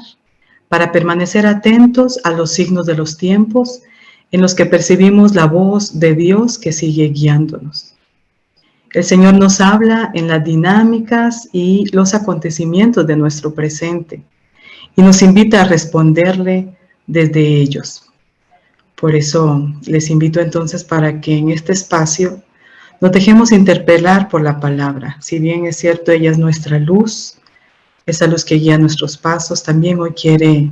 para permanecer atentos a los signos de los tiempos en los que percibimos la voz de Dios que sigue guiándonos. El Señor nos habla en las dinámicas y los acontecimientos de nuestro presente y nos invita a responderle desde ellos. Por eso les invito entonces para que en este espacio nos dejemos interpelar por la palabra. Si bien es cierto, ella es nuestra luz, esa luz que guía nuestros pasos, también hoy quiere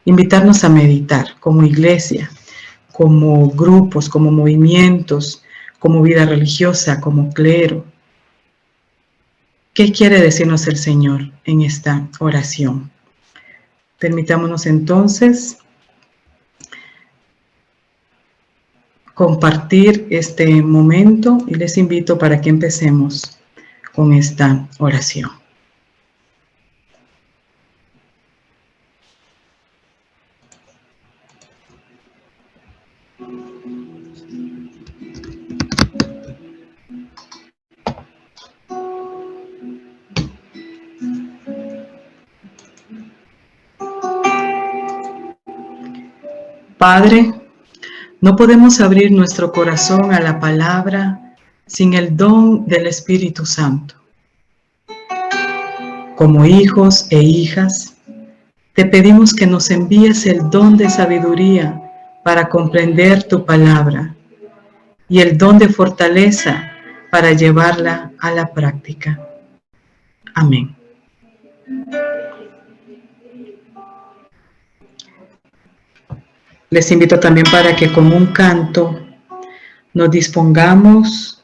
invitarnos a meditar como iglesia, como grupos, como movimientos, como vida religiosa, como clero. ¿Qué quiere decirnos el Señor en esta oración? Permitámonos entonces compartir este momento y les invito para que empecemos con esta oración. Padre, no podemos abrir nuestro corazón a la palabra sin el don del Espíritu Santo. Como hijos e hijas, te pedimos que nos envíes el don de sabiduría para comprender tu palabra y el don de fortaleza para llevarla a la práctica. Amén. Les invito también para que con un canto nos dispongamos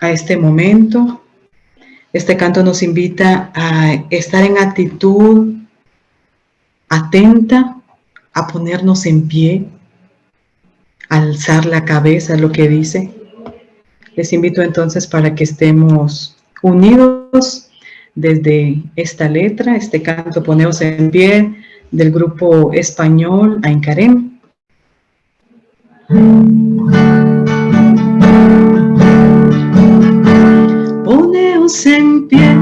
a este momento. Este canto nos invita a estar en actitud atenta, a ponernos en pie, a alzar la cabeza, lo que dice. Les invito entonces para que estemos unidos desde esta letra, este canto, poneos en pie, del grupo español Aincarem. Poneos en pie,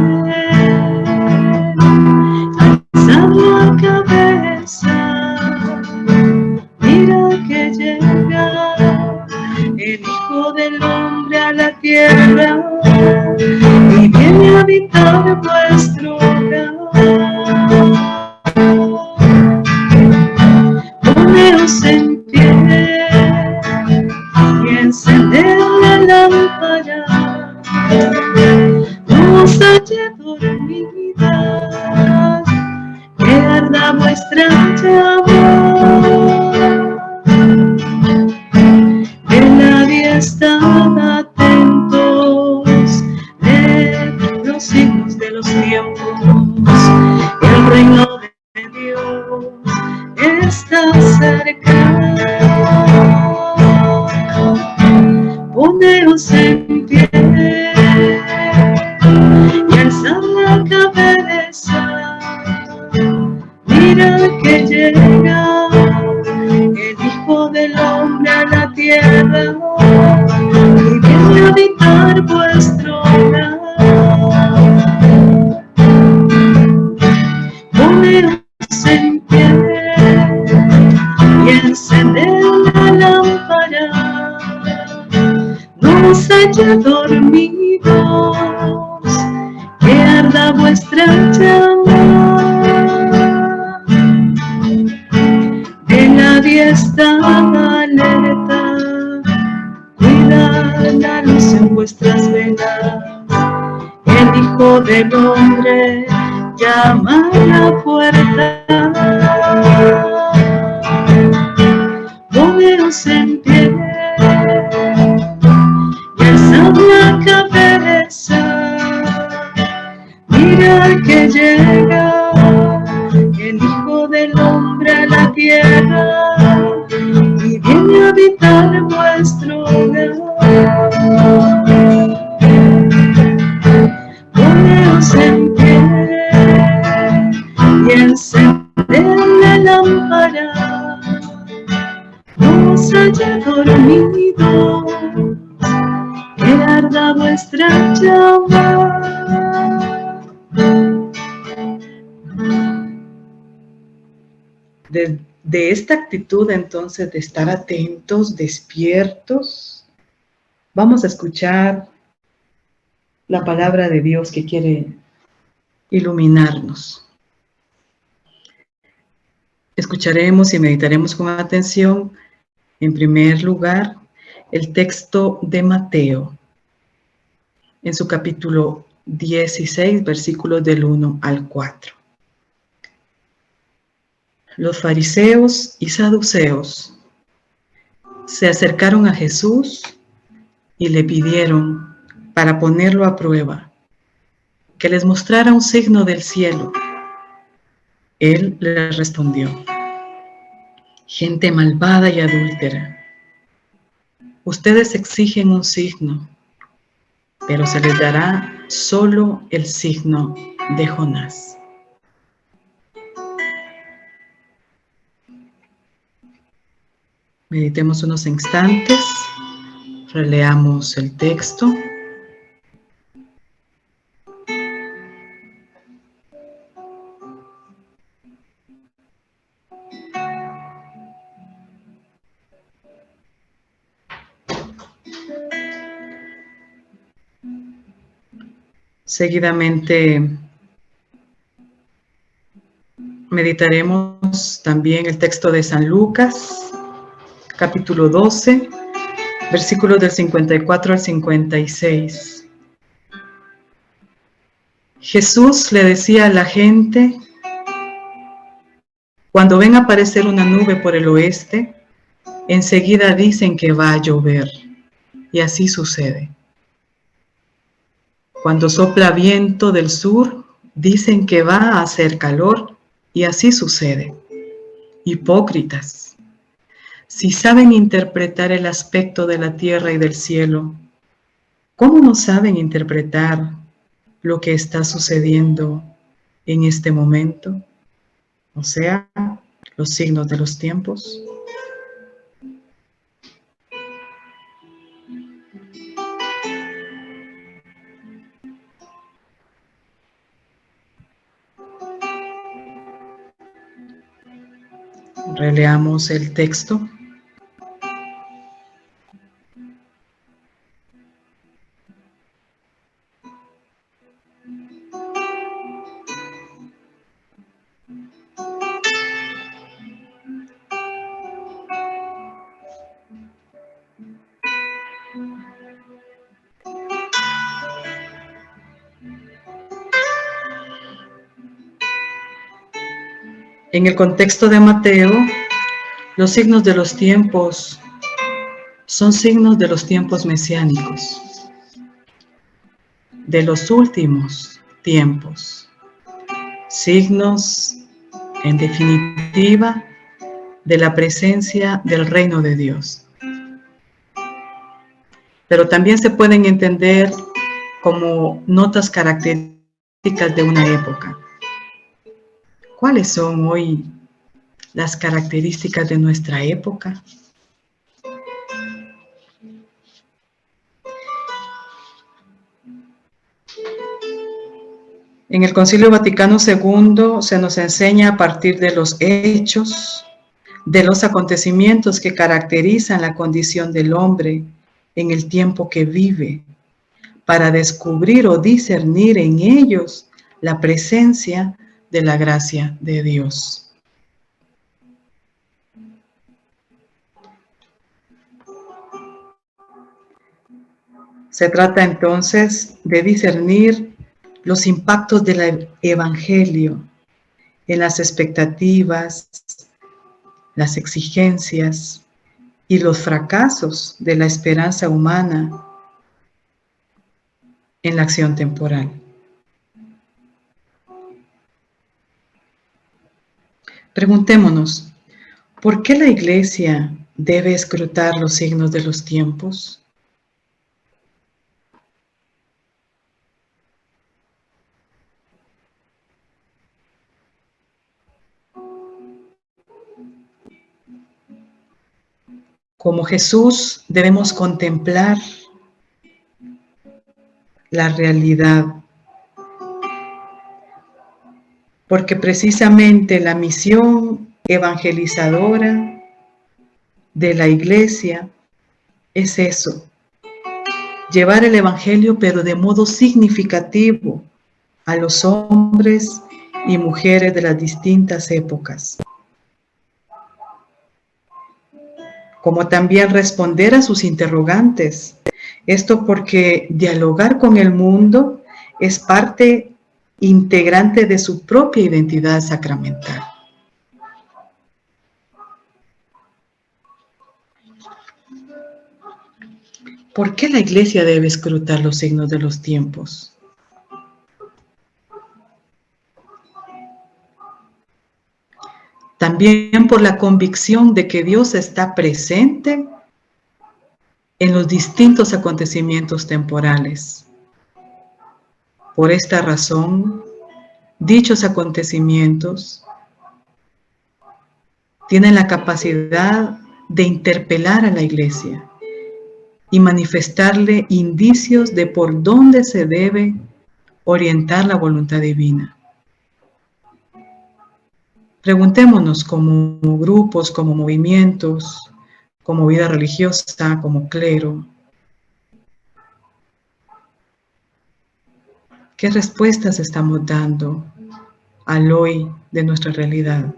alzad la cabeza, mira que llega el Hijo del Hombre a la tierra y viene a habitar vuestro hogar. Poneos en pie y encended la lámpara, no os halle dormidas, que arda vuestra llama. Que nadie están atentos, de los signos de los tiempos, el reino de Dios está cerca. Poneos en pie y alzad la cabeza, mira que llega el Hijo del Hombre a la tierra y viene a habitar vuestro hogar. Poneos en pie y encended la lámpara, no os halle dormidos, que arda vuestra llama. Que nadie está alerta, cuidad la luz en vuestras venas, el Hijo del Hombre llama a la puerta. Poneos en pie y alzad la cabeza, mira que llega el Hijo del Hombre a la tierra y viene a habitar vuestro hogar. Poneos en pie y encended la lámpara, haya dormido, que arda vuestra llama. De esta actitud entonces de estar atentos, despiertos, vamos a escuchar la palabra de Dios que quiere iluminarnos. Escucharemos y meditaremos con atención, en primer lugar, el texto de Mateo, en su capítulo 16, versículos del 1 al 4. Los fariseos y saduceos se acercaron a Jesús y le pidieron, para ponerlo a prueba, que les mostrara un signo del cielo. Él les respondió: gente malvada y adúltera, ustedes exigen un signo, pero se les dará solo el signo de Jonás. Meditemos unos instantes, releamos el texto. Seguidamente meditaremos también el texto de San Lucas, capítulo 12, versículos del 54 al 56. Jesús le decía a la gente: cuando ven aparecer una nube por el oeste, enseguida dicen que va a llover, y así sucede. Cuando sopla viento del sur, dicen que va a hacer calor, y así sucede. Hipócritas, si saben interpretar el aspecto de la tierra y del cielo, ¿cómo no saben interpretar lo que está sucediendo en este momento? O sea, los signos de los tiempos. Releamos el texto. En el contexto de Mateo, los signos de los tiempos son signos de los tiempos mesiánicos, de los últimos tiempos. Signos, en definitiva, de la presencia del reino de Dios. Pero también se pueden entender como notas características de una época. ¿Cuáles son hoy las características de nuestra época? En el Concilio Vaticano II se nos enseña a partir de los hechos, de los acontecimientos que caracterizan la condición del hombre en el tiempo que vive, para descubrir o discernir en ellos la presencia de la gracia de Dios. Se trata entonces de discernir los impactos del Evangelio en las expectativas, las exigencias y los fracasos de la esperanza humana en la acción temporal. Preguntémonos, ¿por qué la Iglesia debe escrutar los signos de los tiempos? Como Jesús debemos contemplar la realidad, porque precisamente la misión evangelizadora de la Iglesia es eso, llevar el Evangelio pero de modo significativo a los hombres y mujeres de las distintas épocas, como también responder a sus interrogantes. Esto porque dialogar con el mundo es parte integrante de su propia identidad sacramental. ¿Por qué la Iglesia debe escrutar los signos de los tiempos? También por la convicción de que Dios está presente en los distintos acontecimientos temporales. Por esta razón, dichos acontecimientos tienen la capacidad de interpelar a la Iglesia y manifestarle indicios de por dónde se debe orientar la voluntad divina. Preguntémonos como grupos, como movimientos, como vida religiosa, como clero, ¿qué respuestas estamos dando al hoy de nuestra realidad?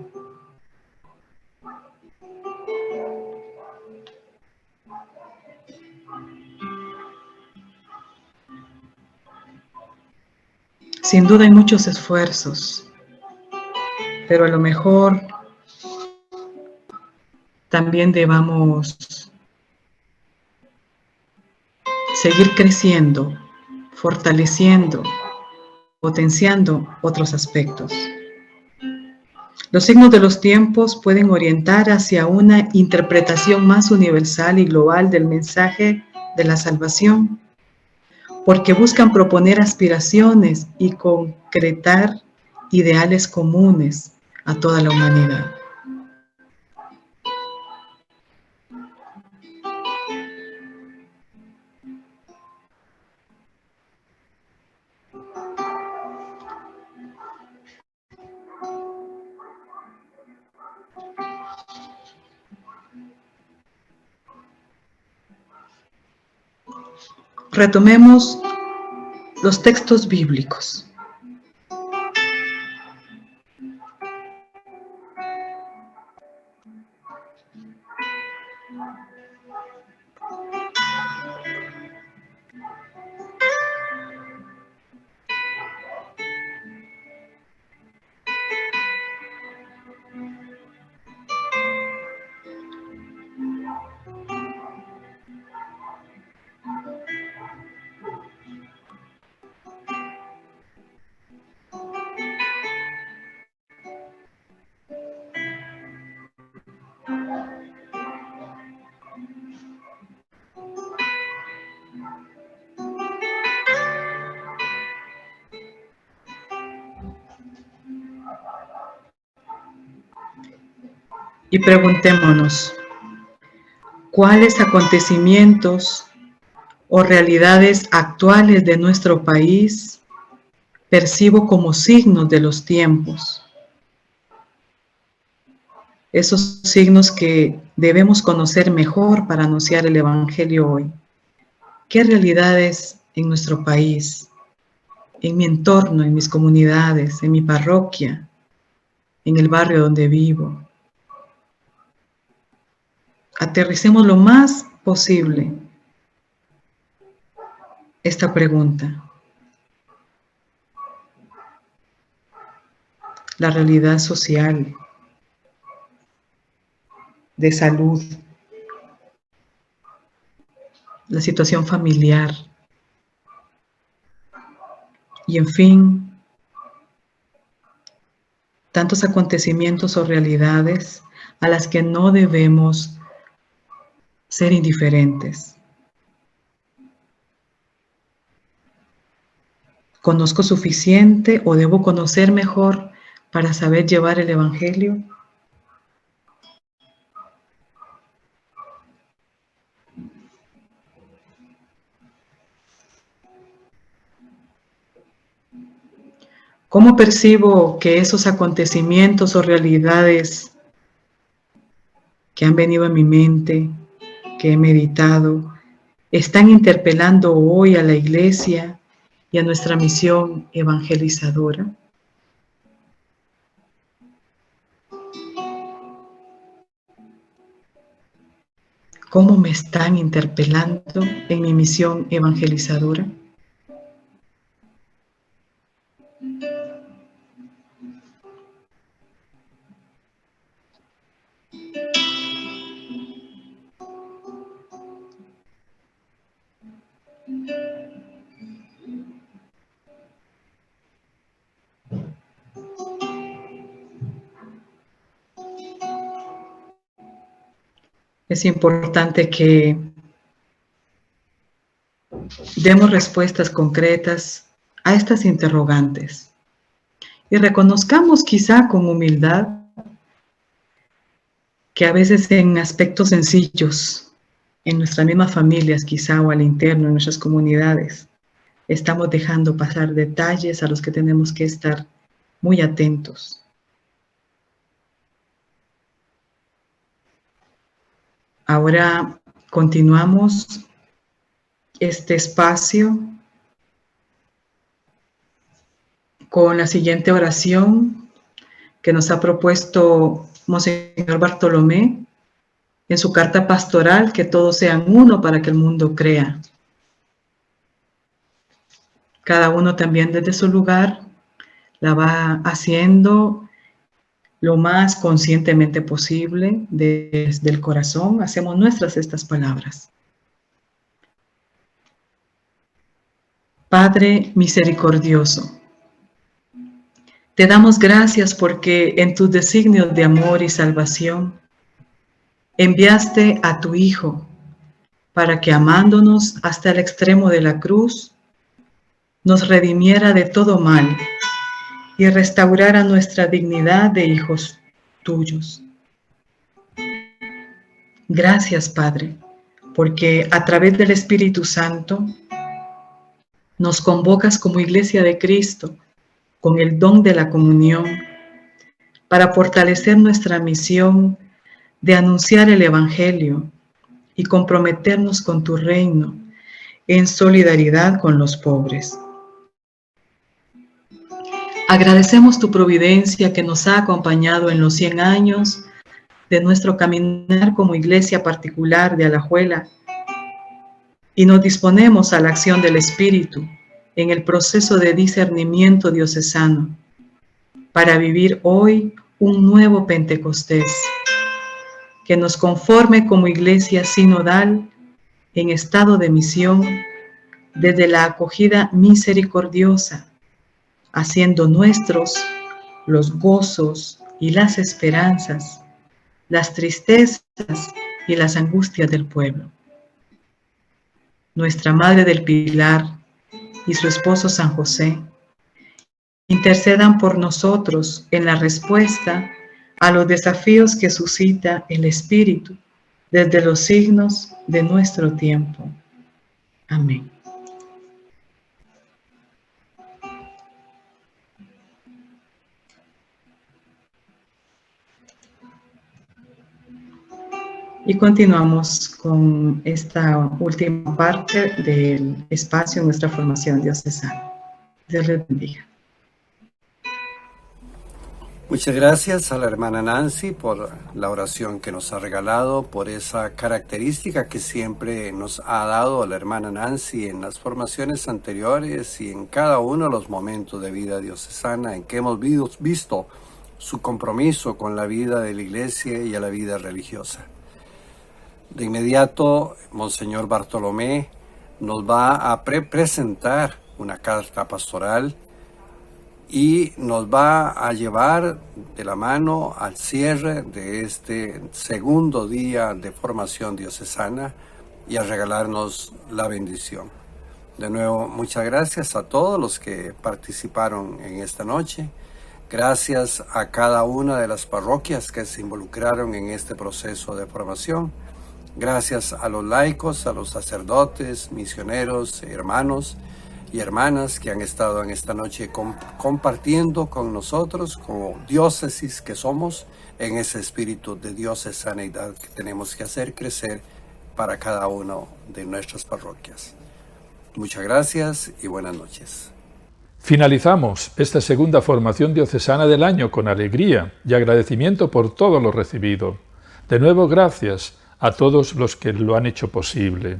Sin duda hay muchos esfuerzos, pero a lo mejor también debamos seguir creciendo, fortaleciendo, potenciando otros aspectos. Los signos de los tiempos pueden orientar hacia una interpretación más universal y global del mensaje de la salvación, porque buscan proponer aspiraciones y concretar ideales comunes a toda la humanidad. Retomemos los textos bíblicos. Y preguntémonos, ¿cuáles acontecimientos o realidades actuales de nuestro país percibo como signos de los tiempos? Esos signos que debemos conocer mejor para anunciar el Evangelio hoy. ¿Qué realidades en nuestro país, en mi entorno, en mis comunidades, en mi parroquia, en el barrio donde vivo? Aterricemos lo más posible esta pregunta. La realidad social, de salud, la situación familiar y, en fin, tantos acontecimientos o realidades a las que no debemos ser indiferentes. ¿Conozco suficiente o debo conocer mejor para saber llevar el Evangelio? ¿Cómo percibo que esos acontecimientos o realidades que han venido a mi mente, que he meditado, están interpelando hoy a la Iglesia y a nuestra misión evangelizadora? ¿Cómo me están interpelando en mi misión evangelizadora? Es importante que demos respuestas concretas a estas interrogantes y reconozcamos quizá con humildad que a veces en aspectos sencillos, en nuestras mismas familias quizá o al interno, en nuestras comunidades, estamos dejando pasar detalles a los que tenemos que estar muy atentos. Ahora continuamos este espacio con la siguiente oración que nos ha propuesto Monseñor Bartolomé en su carta pastoral, que todos sean uno para que el mundo crea. Cada uno también desde su lugar la va haciendo lo más conscientemente posible desde el corazón. Hacemos nuestras estas palabras. Padre misericordioso, te damos gracias porque en tus designios de amor y salvación enviaste a tu Hijo para que, amándonos hasta el extremo de la cruz, nos redimiera de todo mal y restaurara nuestra dignidad de hijos tuyos. Gracias, Padre, porque a través del Espíritu Santo nos convocas como Iglesia de Cristo con el don de la comunión para fortalecer nuestra misión de anunciar el Evangelio y comprometernos con tu reino en solidaridad con los pobres. Agradecemos tu providencia que nos ha acompañado en los 100 años de nuestro caminar como iglesia particular de Alajuela y nos disponemos a la acción del Espíritu en el proceso de discernimiento diocesano para vivir hoy un nuevo Pentecostés que nos conforme como iglesia sinodal en estado de misión desde la acogida misericordiosa, haciendo nuestros los gozos y las esperanzas, las tristezas y las angustias del pueblo. Nuestra Madre del Pilar y su esposo San José intercedan por nosotros en la respuesta a los desafíos que suscita el Espíritu desde los signos de nuestro tiempo. Amén. Y continuamos con esta última parte del espacio en nuestra formación diocesana. Dios les bendiga. Muchas gracias a la hermana Nancy por la oración que nos ha regalado, por esa característica que siempre nos ha dado la hermana Nancy en las formaciones anteriores y en cada uno de los momentos de vida diocesana en que hemos visto su compromiso con la vida de la iglesia y a la vida religiosa. De inmediato, Monseñor Bartolomé nos va a presentar una carta pastoral y nos va a llevar de la mano al cierre de este segundo día de formación diocesana y a regalarnos la bendición. De nuevo, muchas gracias a todos los que participaron en esta noche. Gracias a cada una de las parroquias que se involucraron en este proceso de formación. Gracias a los laicos, a los sacerdotes, misioneros, hermanos y hermanas que han estado en esta noche compartiendo con nosotros, como diócesis que somos, en ese espíritu de diocesanidad que tenemos que hacer crecer para cada uno de nuestras parroquias. Muchas gracias y buenas noches. Finalizamos esta segunda formación diocesana del año con alegría y agradecimiento por todo lo recibido. De nuevo, gracias a todos los que lo han hecho posible.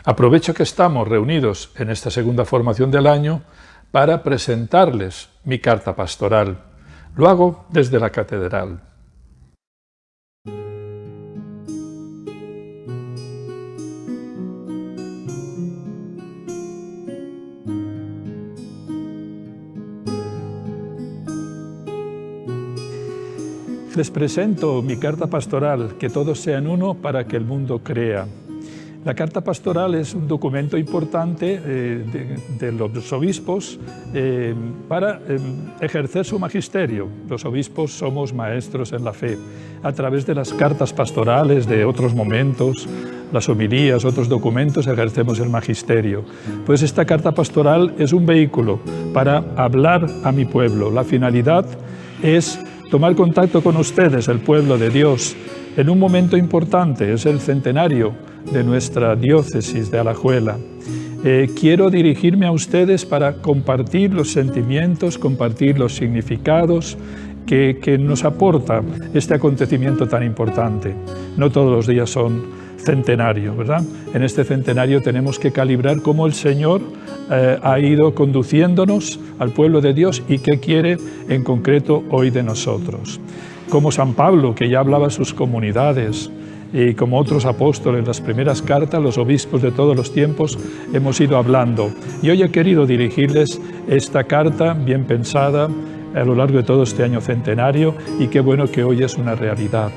Aprovecho que estamos reunidos en esta segunda formación del año para presentarles mi carta pastoral. Lo hago desde la catedral. Les presento mi carta pastoral, que todos sean uno para que el mundo crea. La carta pastoral es un documento importante de los obispos para ejercer su magisterio. Los obispos somos maestros en la fe. A través de las cartas pastorales de otros momentos, las homilías, otros documentos, ejercemos el magisterio. Pues esta carta pastoral es un vehículo para hablar a mi pueblo. La finalidad es tomar contacto con ustedes, el pueblo de Dios, en un momento importante. Es el centenario de nuestra diócesis de Alajuela. Quiero dirigirme a ustedes para compartir los sentimientos, compartir los significados que nos aporta este acontecimiento tan importante. No todos los días son centenarios, ¿verdad? En este centenario tenemos que calibrar cómo el Señor ha ido conduciéndonos al pueblo de Dios y qué quiere en concreto hoy de nosotros. Como San Pablo, que ya hablaba a sus comunidades, y como otros apóstoles en las primeras cartas, los obispos de todos los tiempos hemos ido hablando. Y hoy he querido dirigirles esta carta bien pensada a lo largo de todo este año centenario, y qué bueno que hoy es una realidad.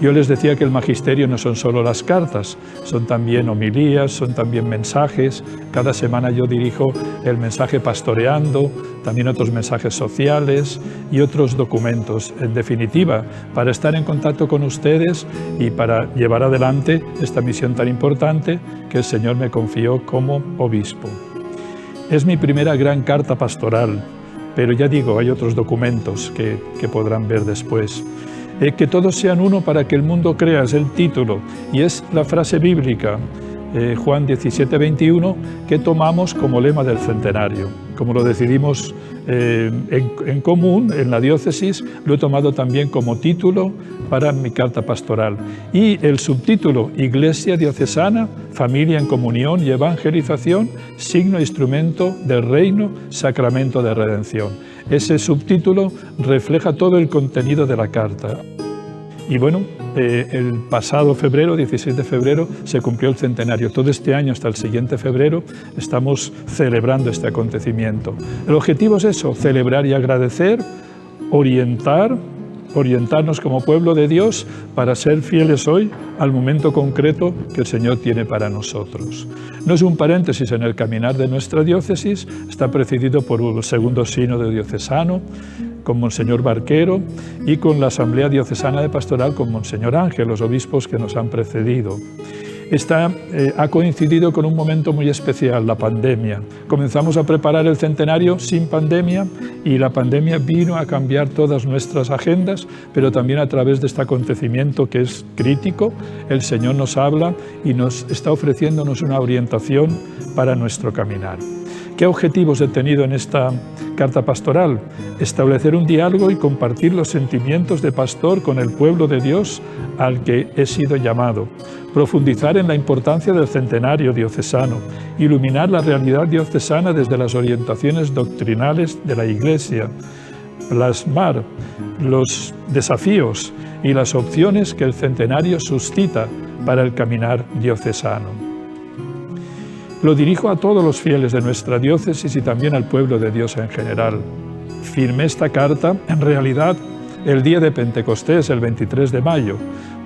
Yo les decía que el magisterio no son solo las cartas, son también homilías, son también mensajes. Cada semana yo dirijo el mensaje pastoreando, también otros mensajes sociales y otros documentos. En definitiva, para estar en contacto con ustedes y para llevar adelante esta misión tan importante que el Señor me confió como obispo. Es mi primera gran carta pastoral, pero ya digo, hay otros documentos que podrán ver después. Que todos sean uno para que el mundo crea, es el título, y es la frase bíblica, Juan 17:21, que tomamos como lema del centenario. Como lo decidimos en común en la diócesis, lo he tomado también como título para mi carta pastoral. Y el subtítulo, Iglesia diocesana, familia en comunión y evangelización, signo e instrumento del reino, sacramento de redención. Ese subtítulo refleja todo el contenido de la carta. Y bueno, el pasado febrero, 16 de febrero, se cumplió el centenario. Todo este año, hasta el siguiente febrero, estamos celebrando este acontecimiento. El objetivo es eso, celebrar y agradecer, orientarnos como pueblo de Dios para ser fieles hoy al momento concreto que el Señor tiene para nosotros. No es un paréntesis en el caminar de nuestra diócesis, está presidido por un segundo sínodo diocesano, con Monseñor Barquero, y con la Asamblea Diocesana de Pastoral con Monseñor Ángel, los obispos que nos han precedido. Ha coincidido con un momento muy especial, la pandemia. Comenzamos a preparar el centenario sin pandemia y la pandemia vino a cambiar todas nuestras agendas, pero también a través de este acontecimiento que es crítico, el Señor nos habla y nos está ofreciéndonos una orientación para nuestro caminar. ¿Qué objetivos he tenido en esta carta pastoral? Establecer un diálogo y compartir los sentimientos de pastor con el pueblo de Dios al que he sido llamado. Profundizar en la importancia del centenario diocesano. Iluminar la realidad diocesana desde las orientaciones doctrinales de la Iglesia. Plasmar los desafíos y las opciones que el centenario suscita para el caminar diocesano. Lo dirijo a todos los fieles de nuestra diócesis y también al pueblo de Dios en general. Firmé esta carta, en realidad, el día de Pentecostés, el 23 de mayo.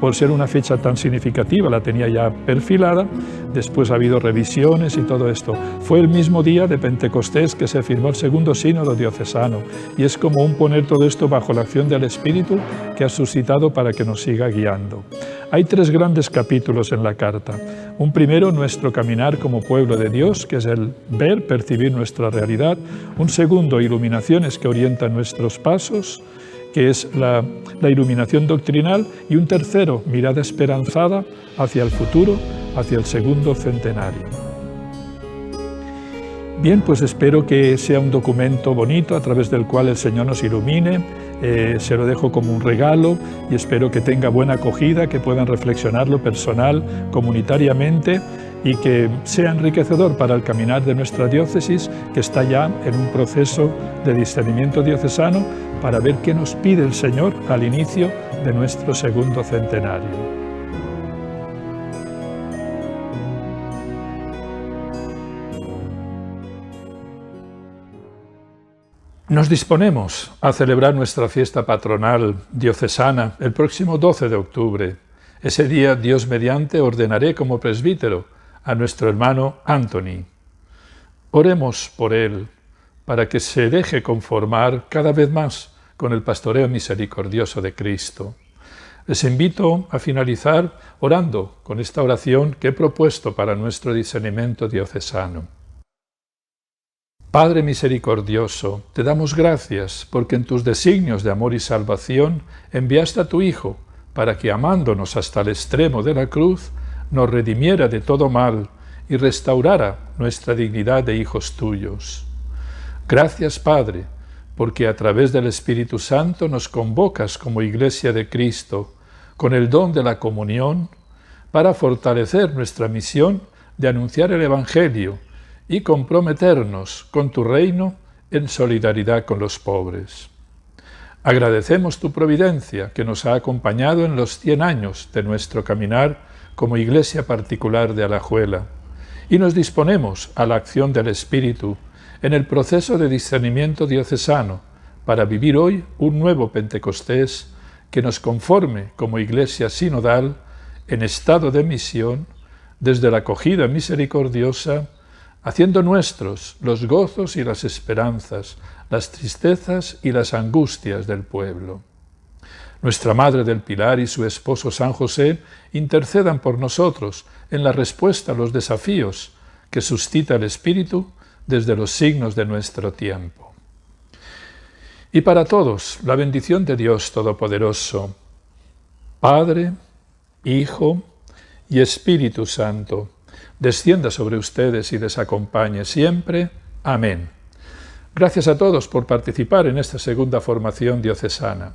Por ser una fecha tan significativa, la tenía ya perfilada, después ha habido revisiones y todo esto. Fue el mismo día de Pentecostés que se firmó el segundo sínodo diocesano, y es como un poner todo esto bajo la acción del Espíritu que ha suscitado para que nos siga guiando. Hay 3 grandes capítulos en la carta. Un primero, nuestro caminar como pueblo de Dios, que es el ver, percibir nuestra realidad. Un segundo, iluminaciones que orientan nuestros pasos, que es la iluminación doctrinal. Y un tercero, mirada esperanzada hacia el futuro, hacia el segundo centenario. Bien, pues espero que sea un documento bonito a través del cual el Señor nos ilumine. Se lo dejo como un regalo y espero que tenga buena acogida, que puedan reflexionarlo personal, comunitariamente y que sea enriquecedor para el caminar de nuestra diócesis, que está ya en un proceso de discernimiento diocesano para ver qué nos pide el Señor al inicio de nuestro segundo centenario. Nos disponemos a celebrar nuestra fiesta patronal diocesana el próximo 12 de octubre. Ese día, Dios mediante, ordenaré como presbítero a nuestro hermano Anthony. Oremos por él, para que se deje conformar cada vez más con el pastoreo misericordioso de Cristo. Les invito a finalizar orando con esta oración que he propuesto para nuestro discernimiento diocesano. Padre misericordioso, te damos gracias porque en tus designios de amor y salvación enviaste a tu Hijo para que, amándonos hasta el extremo de la cruz, nos redimiera de todo mal y restaurara nuestra dignidad de hijos tuyos. Gracias, Padre, porque a través del Espíritu Santo nos convocas como Iglesia de Cristo con el don de la comunión para fortalecer nuestra misión de anunciar el Evangelio y comprometernos con tu reino en solidaridad con los pobres. Agradecemos tu providencia que nos ha acompañado en los 100 años de nuestro caminar como Iglesia particular de Alajuela y nos disponemos a la acción del Espíritu en el proceso de discernimiento diocesano para vivir hoy un nuevo Pentecostés que nos conforme como Iglesia sinodal en estado de misión desde la acogida misericordiosa, haciendo nuestros los gozos y las esperanzas, las tristezas y las angustias del pueblo. Nuestra Madre del Pilar y su esposo San José intercedan por nosotros en la respuesta a los desafíos que suscita el Espíritu desde los signos de nuestro tiempo. Y para todos, la bendición de Dios Todopoderoso, Padre, Hijo y Espíritu Santo, descienda sobre ustedes y les acompañe siempre. Amén. Gracias a todos por participar en esta segunda formación diocesana.